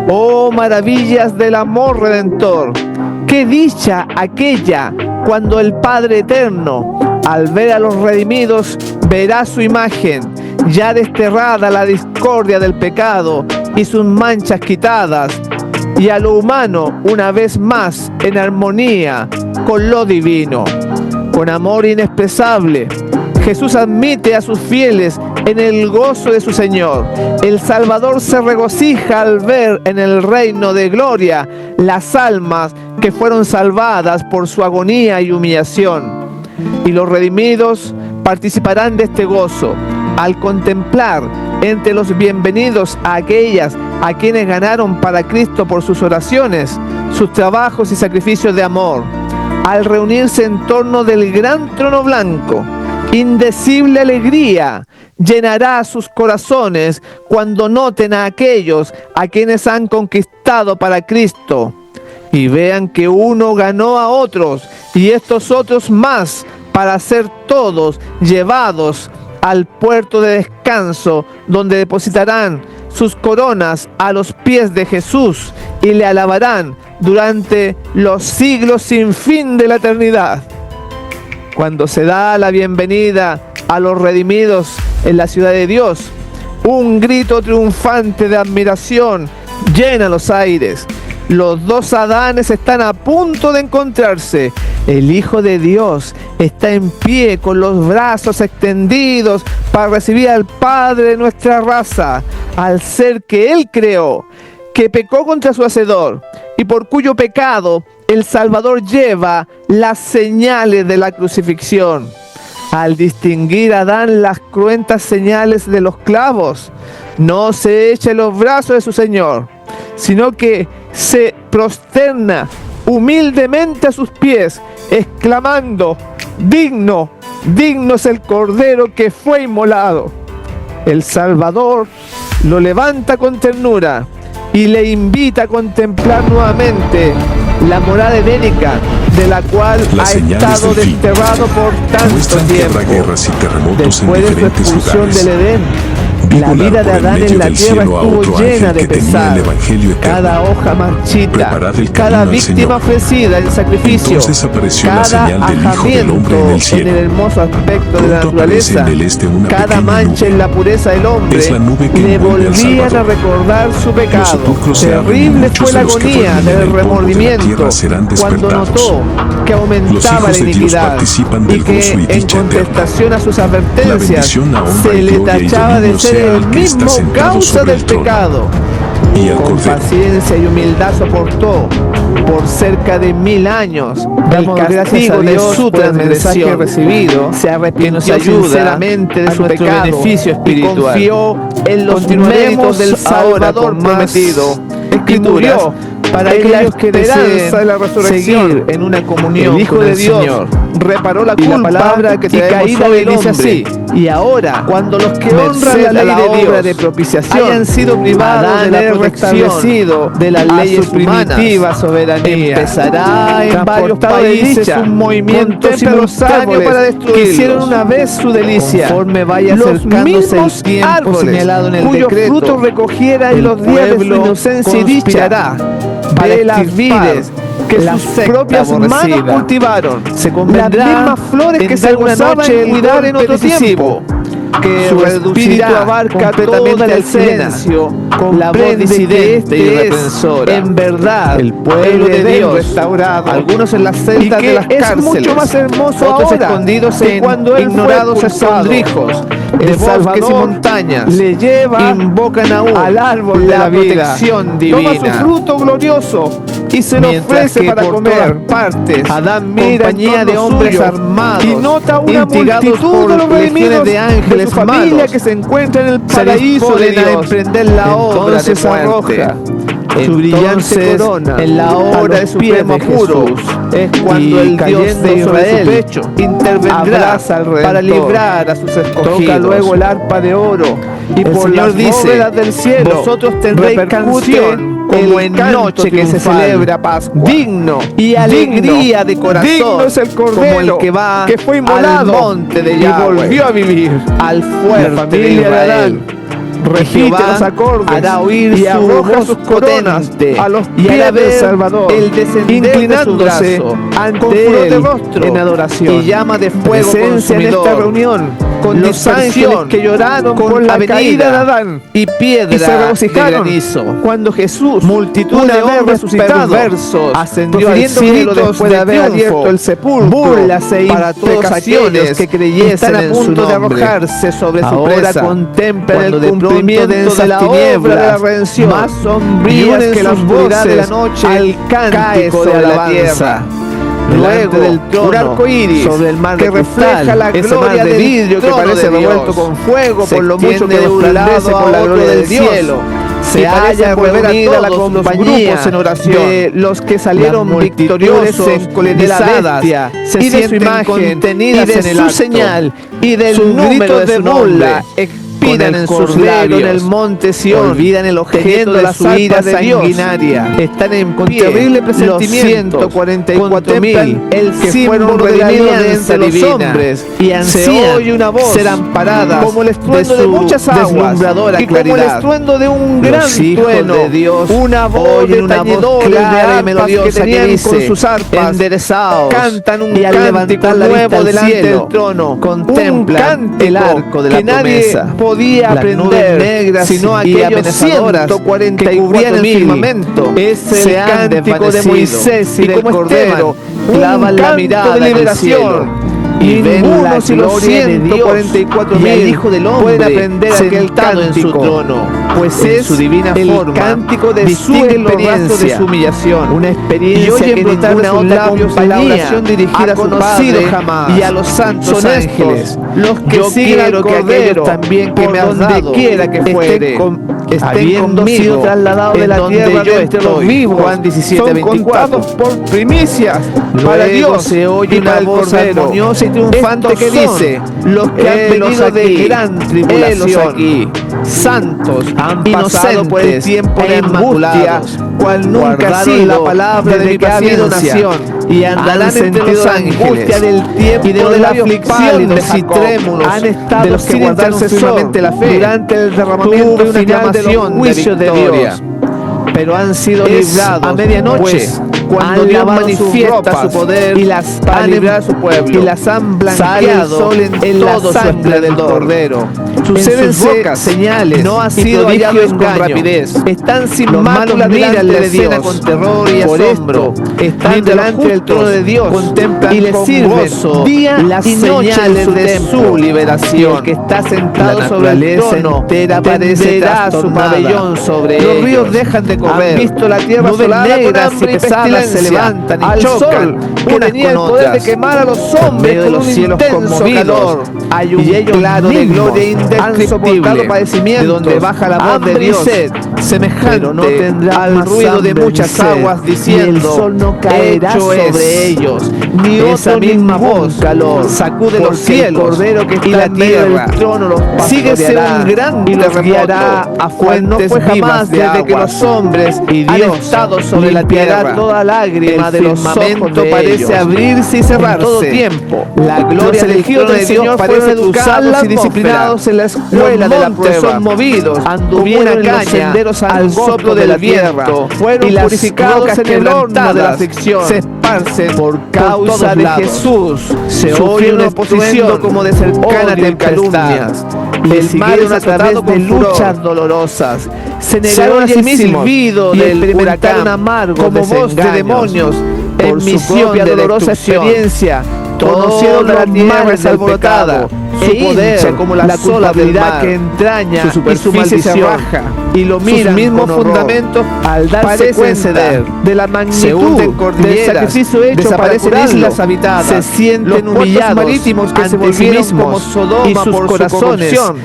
Oh maravillas del amor redentor, qué dicha aquella cuando el Padre eterno, al ver a los redimidos, verá su imagen, ya desterrada la discordia del pecado y sus manchas quitadas, y a lo humano una vez más en armonía con lo divino. Con amor inexpresable, Jesús admite a sus fieles en el gozo de su Señor. El Salvador se regocija al ver en el reino de gloria las almas que fueron salvadas por su agonía y humillación. Y los redimidos participarán de este gozo al contemplar entre los bienvenidos a aquellas a quienes ganaron para Cristo por sus oraciones, sus trabajos y sacrificios de amor. Al reunirse en torno del gran trono blanco, indecible alegría llenará sus corazones cuando noten a aquellos a quienes han conquistado para Cristo y vean que uno ganó a otros y estos otros más para ser todos llevados al puerto de descanso, donde depositarán sus coronas a los pies de Jesús y le alabarán durante los siglos sin fin de la eternidad. Cuando se da la bienvenida a los redimidos en la ciudad de Dios, un grito triunfante de admiración llena los aires. Los dos Adanes están a punto de encontrarse. El Hijo de Dios está en pie con los brazos extendidos para recibir al Padre de nuestra raza, al ser que Él creó, que pecó contra su Hacedor y por cuyo pecado el Salvador lleva las señales de la crucifixión. Al distinguir a Adán las cruentas señales de los clavos, no se echa en los brazos de su Señor, sino que se prosterna humildemente a sus pies, exclamando: digno, digno es el Cordero que fue inmolado. El Salvador lo levanta con ternura y le invita a contemplar nuevamente la morada edénica de la cual ha estado desterrado por tanto tiempo. Guerras y terremotos después en de su diferentes expulsión lugares. del Edén, Vi La volar vida de por el Adán medio en la del tierra cielo a estuvo otro llena ángel de que tenía pesar. el evangelio eterno. Cada hoja marchita, Preparad el cada camino al víctima Señor. ofrecida en sacrificio, Entonces apareció la cada señal del Hijo del Hombre en el cielo. en el hermoso aspecto de la Pronto aparece naturaleza, en el este una cada pequeña mancha nube. en la pureza del hombre, Es la nube que le envuelve al volvían a Salvador. recordar su pecado. Los sepulcros se abren y Terrible muchos fue la de los que agonía duermen en del el polvo de la remordimiento tierra serán cuando despertados. notó que Los aumentaba hijos la de Dios iniquidad participan y del que gozo y en dicha eterna. contestación a sus advertencias bendición a honra se y le gloria y tachaba de dominio ser sea el al que está mismo sentado causa sobre del el trono pecado. y al Con Cordero. paciencia y humildad soportó por cerca de 1000 años Damos el gracias castigo a de Dios su por el mensaje transgresión recibido, se arrepintió que nos ayuda sinceramente de a su nuestro pecado beneficio y espiritual. confió en los Continuaremos méritos del ahora Salvador con más prometido escrituras para en la aquellos que esperanza deseen de la resurrección. seguir en una comunión El Hijo con de el Dios Señor. reparó la Y culpa la palabra que y traemos caída hoy del dice hombre. así: y ahora, cuando los que honran merced la a ley la de obra Dios de propiciación, hayan sido privados de la Adán es protección restablecido de las a leyes su primitiva humanas, soberanía. empezará en varios Transportado de países dicha, un movimiento contempla los simultáneo árboles para que destruirlos. hicieron una vez su delicia. Conforme vaya Los acercándose el mismos tiempo árboles señalado en el cuyos decreto, frutos recogiera en el los días de su pueblo inocencia y dicha, conspirará para de las extirpar vides que la sus secta propias manos aborrecida. cultivaron, Se las convendrá mismas flores que en se dar una gozaban noche en el cuidar en golpe otro decisivo, tiempo, que su reducirá espíritu abarca completamente toda la al escena, silencio, la voz comprende que disidente y este es, reprensora. en verdad, El pueblo el de Edén Dios, restaurado, algunos en las y celdas que de las es cárceles, mucho más hermoso otros ahora escondidos que en cuando él ignorados fue expulsado. escondrijos de El bosques y Salvador montañas, le lleva invocan aún al árbol de la la vida, protección divina. toma su fruto glorioso y se lo Mientras ofrece que para por comer. todas partes, Adán mira compañía en de torno hombres suyo armados, y nota una instigados multitud por de los legiones redimidos de ángeles de su familia malos, que se encuentra en el se paraíso de disponen a Dios. emprender la obra de Entonces muerte. arroja su brillante Entonces, corona en la a hora de los supremo pies de apuro, Jesús. es cuando Y el Dios cayendo de sobre su Israel pecho, intervendrá abraza al Redentor, para librar a sus escogidos. toca luego el arpa de oro y El por Señor las dice: bóvedas del cielo vosotros tendréis repercute canción como el en canto noche que se triunfal. celebra Pascua, digno y alegría de corazón, digno es el cordero como el que va que fue inmolado al monte de y Yahweh, volvió a vivir. al La fuerte de familia de Israel. repite Jehová los acordes hará oír y su arroja voz sus coronas potente, a los y hará pies del ver Salvador, el descender de su inclinándose brazo ante con furor de él rostro en adoración. y llama de fuego Presencia en consumidor, esta reunión con los dispersión, ángeles que lloraron con por la avenida caída de Adán y piedra y se de regocijaron granizo. cuando Jesús, Multitud una de vez hombres resucitado, perversos ascendió al profiriendo cielo gritos después de haber triunfo, abierto el sepulcro, burlas e para todos imprecaciones aquellos que creyesen están a en punto su de nombre. arrojarse sobre su Ahora presa. contemplan Cuando el de pronto cumplimiento densas de la obra tinieblas, de la redención, más y sombrías unen que la sus oscuridad de la voces noche, al cae cántico de sobre la alabanza. tierra. Luego, Delante del trono, un arco iris sobre el mar que de refleja cristal, la ese gloria mar de del vidrio que trono parece de Dios. revuelto con fuego Se por lo mucho extiende que de un resplandece lado por la a otro gloria del del cielo. cielo. Se Y halla parece volver a reunida la todos los compañía grupos en oración de los que salieron Las victoriosos multitudes encolerizadas de la bestia se y de su sienten imagen contenidas y de en el su acto. señal y del Sus número gritos de de su burla nombre. con Pidan el en sus cordero labios en el monte Sión, olvidan el objeto teniendo de las su ira arpas de Dios, sanguinaria, están en con pie terrible los presentimiento, 144.000 contemplan el que fueron símbolo de la redimidos de alianza entre los divina, hombres y se ansían oye una voz ser amparadas como el estruendo de de su muchas aguas deslumbradora y como el claridad. estruendo de un Los gran hijos trueno de Dios una voz oyen de una voz tañedores clara de y arpas que melodiosa que tenían dice, con sus arpas enderezaos, cantan un y al cántico levantar la vista nuevo al delante cielo, del trono, contemplan un cántico el arco de la que nadie promesa. podía Las aprender, nubes negras sino y aquellos amenazadoras 144.000 que cubrían el firmamento. Es el se han cántico de desvanecido. Moisés y Y del como Cordero, Esteban, clavan un la canto mirada de en el liberación. cielo. Y ven Ninguno la si los gloria de Dios 144.000 y al Hijo del Hombre pueden aprender aquel sentado en su cántico, trono, pues en es su divina el forma, cántico de su distinguen los rastros de experiencia, su humillación, una y experiencia oyen que brotar de ninguna sus otra labios la compañía oración dirigida ha a su conocido Padre jamás. y a los santos Son estos ángeles, los que yo siguen al quiero que Cordero aquellos también que por me has donde dado quiera que fuere, estén habiendo conmigo sido trasladados de en la donde tierra yo de entre los estoy. vivos. Juan 17, son 24. contados por primicias para Luego Dios se oye y una para el voz Cordero. armoniosa y triunfante Estos que dice, los que han venido de gran tribulación, aquí, santos, han pasado por el tiempo de angustia, cual nunca ha sido la palabra de mi que ha habido paciencia, nación, y andarán entre los ángeles, del tiempo y de los la labios aflicción pálidos y y trémulos, han estado de los que sin guardaron intercesor firmemente la fe, durante el derramamiento tuve final una de los aclamación juicios de victoria. Dios. Pero han sido Es librados a medianoche, pues, cuando han Dios lavado manifiesta sus ropas su poder y las para han librar a su pueblo, y las han sale el blanqueado sol en la todo su sangre del esplendor. Cordero. Suceden En sus bocas señales, no ha y sido hallado prodigios con engaño. rapidez. Están sin Los mácula malos miran delante la de escena Dios con terror y Por asombro. esto, están Mientras delante los del trono justos de Dios contemplan y le con sirven gozo día las y noche señales en su de templo. su liberación. Y el que está sentado La sobre el naturaleza trono entera parece tenderá su trastornada. pabellón sobre Los ellos. ríos dejan de correr. Han visto la tierra Nubes asolada con negras hambre y y pesadas pestilencia. se levantan y Al chocan sol, que unas tenía el con poder otras. de quemar a los En hombres medio de con los un cielos intenso conmovidos, calor. Hay un y ellos claro de mismos gloria han soportado indescriptible, padecimientos, de donde baja la voz de hambre y Dios, sed, semejante pero no tendrán al más ruido de hambre muchas ni sed, aguas, y el diciendo, sol no caerá hecho sobre es. ellos, Ni esa otro misma ningún voz calor sacude porque los cielos, el Cordero que y está la en medio del tierra trono los síguese pastoreará un gran y los terremoto, guiará a cual no fuentes fue vivas jamás de desde que aguas. los hombres Y han Dios estado sobre la limpiará tierra. toda lágrima El de los ojos firmamento de parece ellos. abrirse y cerrarse En todo tiempo. La gloria Los del elegidos trono del de Dios Señor parece fueron cruzar educados la y atmósfera. disciplinados en la escuela Los de la montes prueba. son movidos, Anduvieron como en los senderos al soplo del viento, fueron y las purificados rocas en el horno de la quebrantadas aflicción. se esparcen Por causa todos de lados. Jesús. Se oye Sufrieron una oposición oposición como de cercana odio y tempestad. Le El mar siguieron a través azotado de con furor. luchas dolorosas. Se Se negaron a oye sí el mismos silbido y del experimentaron huracán amargos como voz de desengaños. demonios Por en su misión propia de dolorosa destrucción. experiencia. Conocieron Conocieron la la tierra tierra alborotada, su su poder, poder, como la sola culpabilidad que entraña su y su superficie se maldición, raja, y lo sus miran mismos con horror. fundamentos Al darse parecen cuenta ceder, de la se magnitud hunden del cordilleras, sacrificio hecho para desaparecen curarlo, islas habitadas, se sienten los puertos humillados marítimos que se ante sí volvieron mismos como Sodoma y sus por su corazones corrupción.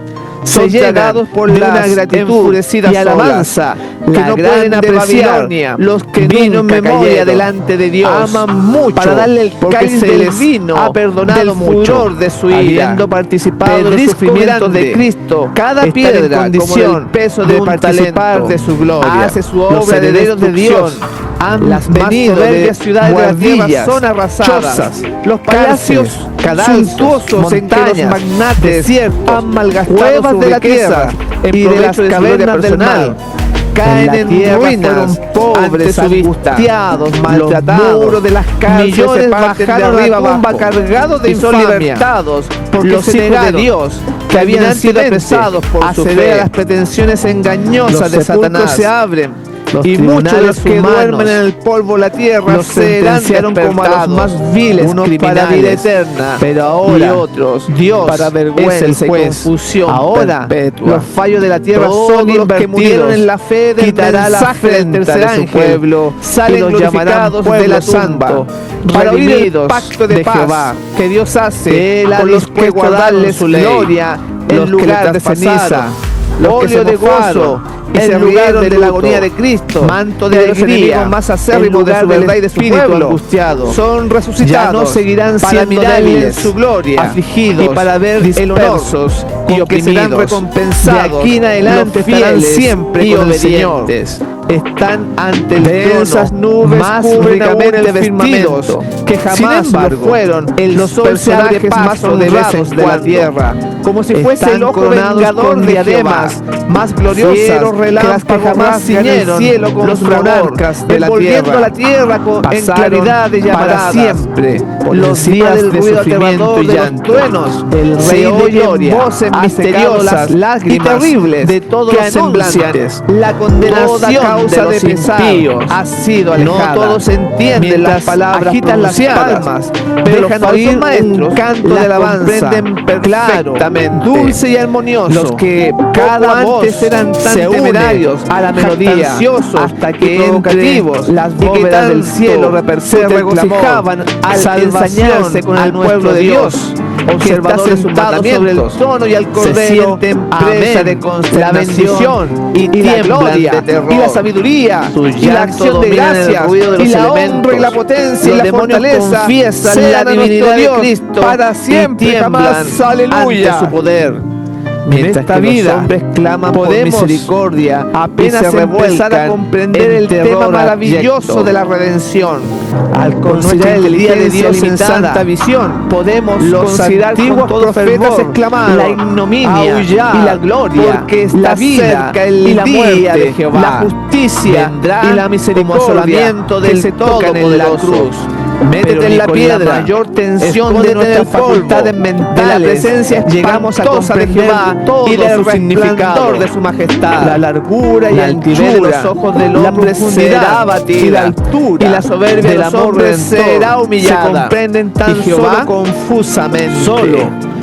se Son llenan tragados por de las una gratitud enfurecidas y alabanza olas, que no pueden apreciar los que vino en nunca memoria cayeron. delante de Dios, Aman mucho para darle el porque cáliz se del les vino ha perdonado del mucho, furor de su ira, habiendo participado de los Pedrisco sufrimientos grande, de Cristo. cada Están piedra en como condición del peso de de un participar talento, de su gloria. hace su Los obra de herederos de Dios destrucción. han Las venido más de soberbias ciudades de la tierra guardillas, son arrasadas. chozas, Los palacios cárceles, suntuosos en que los montañas, magnates desiertos, han malgastado cuevas su de la riqueza tierra en y de provecho las de su gloria cavernas del personal. mar. Caen en tierra ruinas, fueron pobres, ante su vista. angustiados, maltratados. Los muros de las cárceles Millones se parten bajaron de arriba a la tumba abajo cargados de y son infamia, libertados porque los se hijos de negaron, Dios que habían sido caminantemente, apresados por a su ceder fe. a las pretensiones engañosas Los de sepulcros Satanás. se abren, Los y muchos de los que tribunales duermen en humanos el polvo la tierra los serán sentenciaron como a los despertados, más viles unos para vida criminales, eterna, pero ahora y otros Dios para vergüenza es el y juez. confusión Ahora perpetua. los fallos de la tierra Todos son los que invertidos. murieron en la fe del Quitará la mensaje del afrenta tercer de su ángel, pueblo, salen y los llamarán glorificados pueblo de la santo, tumba, para oír el redimidos pacto de paz Jehová, que Dios hace Él ha con los que dispuesto a guardaron darles su ley, gloria los en que lugar le de ceniza, traspasaron, los que óleo se de mofaron gozo y se en lugar rieron de de la luto, agonía de Cristo, manto y de los alegría enemigos más en acérrimos de lugar su del verdad y de su espíritu pueblo angustiado. son resucitados, Ya no seguirán para siendo mirarle débiles, su gloria, afligidos y para ver el honor dispersos y y que serán oprimidos. recompensados. De aquí en adelante los que estarán fieles siempre y con el Señor. obedientes. Están ante el Densas trono, nubes más cubren aún ricamente el firmamento, vestidos, que Sin jamás embargo, lo fueron los los personajes más paso de vez honrados en de la cuando, tierra, como si fuese están el ojo coronados vengador con de diademas Jehová, más gloriosas fieros que las que relámpagos jamás rasgan el ciñeron cielo con los fragor, monarcas de la envolviendo tierra. la tierra en Pasaron claridad de para llamaradas, siempre por los encima días del de ruido sufrimiento aterrador y de los llanto. truenos. El Se Rey de oyen Gloria voces ha secado misteriosas las lágrimas y terribles de todos que los anuncian semblantes. la condenación Toda causa de los de pesar impíos ha sido No alejada. todos entienden Mientras las palabras agitan las pronunciadas, palmas, pero dejan los oír falsos maestros un canto las de alabanza, comprenden claro, perfectamente. dulce y armonioso. Los que Cada poco voz antes eran tan se une temerarios a la melodía, jactanciosos hasta y que provocativos, entre las y que bóvedas tanto del cielo se repercute el regocijaban clamor, al salvación ensañarse con el al pueblo nuestro de Dios. Dios. observador de sus mandamientos, sobre el trono y al cordero, se sienten presa de la bendición y la gloria de terror, y la sabiduría y la acción de gracias, y la honra y la potencia y la fortaleza confiesan la divinidad de Cristo para siempre, jamás, aleluya, ante su poder. Mientras esta vida, los hombres claman por misericordia, apenas se empezar a comprender el tema maravilloso de la redención. Al considerar el día de Dios en santa visión, podemos los antiguos profetas exclamaron la ignominia y la gloria, porque está la vida cerca el y la día de Jehová, la justicia y la misericordia del que se tocan en la cruz. Métete en la piedra, mayor tensión de nuestras facultades mentales, de la presencia llegamos a comprender todo y del significado de su majestad, la largura y la altivez de los ojos del hombre será abatida, y la altura y la soberbia de los hombres será humillada, se comprenden tan solo confusamente, solo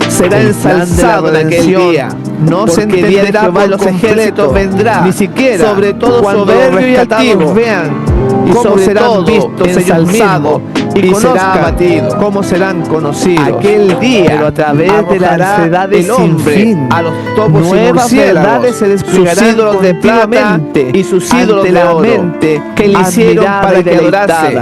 será ensalzado en aquel día. No se entenderá por los ejércitos vendrá, ni siquiera, sobre todo soberbio y altivos vean, y cómo serán vistos ensalzados y será abatido, cómo serán conocidos aquel día, pero a través de la ansiedad del hombre a los topos nuevas verdades se desplegarán continuamente y sus ídolos de la mente que le hicieron para que adorase,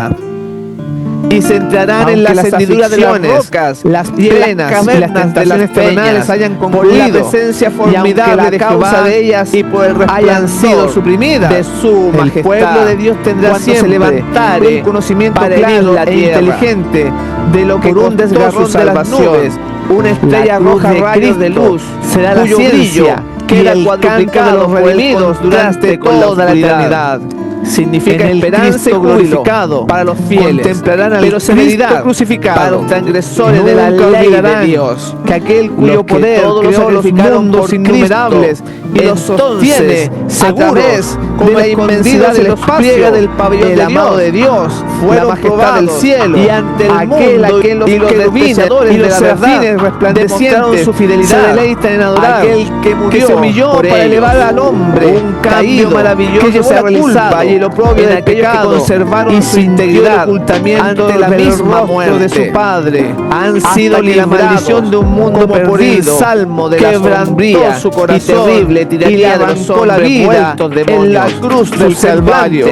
y se entrarán en las hendiduras de las rocas, las penas y las tentaciones terrenales hayan concluido, por la presencia formidable de Jehová de ellas y por el hayan sido suprimidas de su majestad. El pueblo de Dios tendrá siempre se levantare un conocimiento claro e inteligente de lo que por un desgarrón de las nubes, una estrella arroja rayos de luz, será la ciencia que era cuadruplicado a los redimidos durante toda la eternidad. Significa esperanza y glorificado para los fieles, contemplarán al Cristo crucificado para los transgresores de la ley de Dios, que aquel cuyo poder creó los mundos innumerables y los sostiene seguros como la inmensidad del espacio del pabellón del amado de Dios, fueron probados del cielo y ante el mundo y los despreciadores y los serafines resplandecientes su fidelidad, se deleitan en adorar aquel que murió, se humilló para elevar al hombre, un cambio maravilloso que se ha realizado y el oprobio del pecado, que conservaron y su integridad ante la misma muerte de su padre, han sido librados la maldición de un mundo perdido, salmo de la sombría su corazón y terrible tiranía de los hombres vueltos demonios en la cruz del Calvario.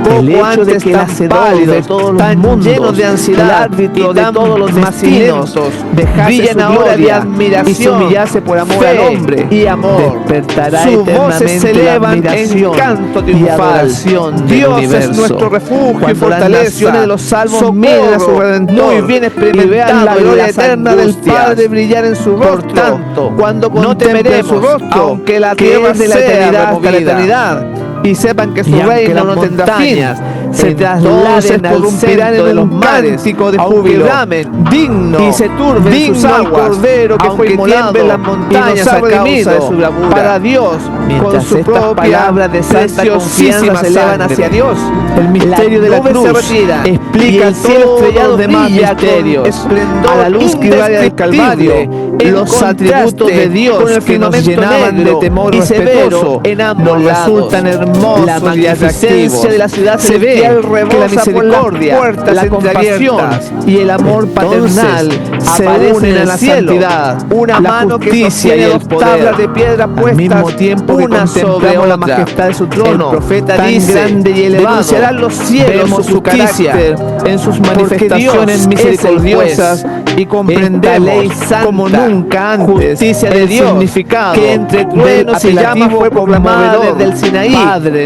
Poco antes que el hacedor de todos los mundos, llenos de ansiedad y de todos los destinos, brillan ahora de admiración y se humillase por amor al hombre y amor, despertará sus voces se elevan en canto triunfal. Dios es nuestro refugio y fortaleza de los salvos, miren a su Redentor, muy bien experimentado la gloria eterna del Padre brillar en su rostro. Por tanto, cuando no temeremos su rostro, aunque la tierra de la eternidad hasta la eternidad, y sepan que su reino no tendrá fin, se trasladen al centro de los mares de júbilo, digno y se turben sus aguas, cordero que fue inmolado en las montañas a causa de su bravura. Para Dios, con su propia palabra de santa confianza se elevan hacia Dios. El misterio de la cruz explica el cielo estrellado de más misterios, a la luz que irradia del Calvario, los atributos de Dios que nos llenaban de temor respetuoso en ambos resultan hermosos. La magnificencia de la ciudad se ve que la misericordia, la compasión y el amor paternal se unen a la santidad, una mano que sostiene dos tablas de piedra puestas al mismo tiempo que contemplamos la majestad de su trono. El profeta dice, grande y elevado, denunciarán los cielos su carácter en sus manifestaciones misericordiosas y comprendemos como nunca antes justicia de Dios, significado que entre truenos y llamas fue proclamada desde el Sinaí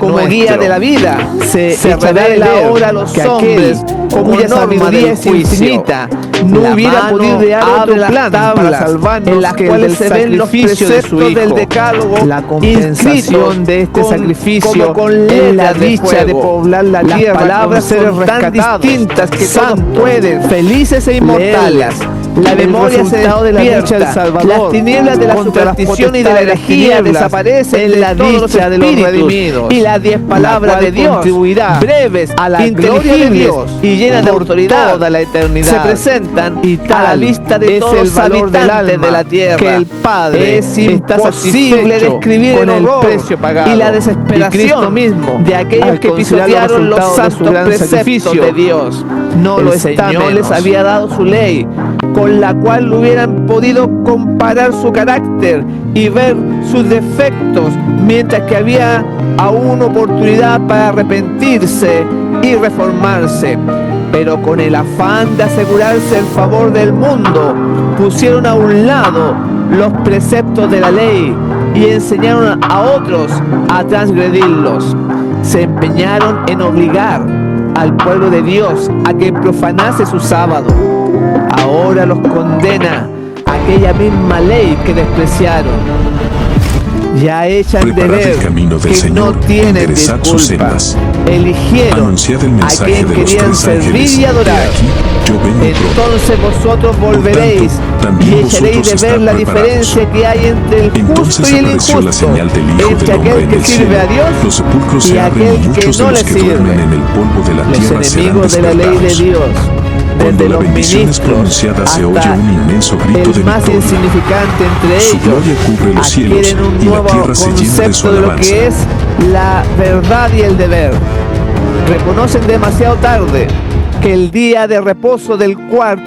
como guía de la vida. Se revela ahora a los hombres cuya sabiduría es infinita, no hubiera podido idear otro plan para salvarnos en las cuales se ven los preceptos del decálogo, la compensación de este sacrificio en la dicha de poblar la tierra. Las palabras son tan distintas que todos pueden, felices e inmortales. La memoria se despierta, del Salvador, las tinieblas de la superstición y de la herejía desaparecen en la dicha de los redimidos, y las 10 palabras de Dios, breves, a la gloria de Dios y llenas de autoridad toda la eternidad, se presentan y a la vista de todos los habitantes de la tierra, que el Padre es imposible describir con el precio pagado y la desesperación mismo de aquellos que pisotearon los santos preceptos de Dios. No lo está, les había dado su ley, con la cual hubieran podido comparar su carácter y ver sus defectos, mientras que había aún oportunidad para arrepentirse y reformarse. Pero con el afán de asegurarse el favor del mundo, pusieron a un lado los preceptos de la ley y enseñaron a otros a transgredirlos. Se empeñaron en obligar al pueblo de Dios a que profanase su sábado. Ahora los condena aquella misma ley que despreciaron. Ya echan de Preparad ver el camino del que Señor, no tienen enderezad sus disculpa. sendas. Eligieron Anunciad el a mensaje quien de los querían tres servir ángeles. y He adorar. aquí, yo vengo pronto. Entonces vosotros Por volveréis tanto, también y echaréis vosotros de ver estad la preparados. diferencia que hay entre el justo Entonces y el apareció la injusto, señal del Hijo entre del Hombre aquel en que el sirve cielo. a Dios Los sepulcros y se abren y aquel que muchos de no los le que duermen sirve. en el polvo de la Los tierra serán enemigos de la ley de despertados. Dios, Cuando desde la los bendición es ministros pronunciada se oye hasta un inmenso grito de el más victoria. insignificante entre Su ellos, gloria cubre los cielos adquieren un y la nuevo tierra se llena de su concepto de lo alabanza. que es la verdad y el deber. Reconocen demasiado tarde que el día de reposo del cuarto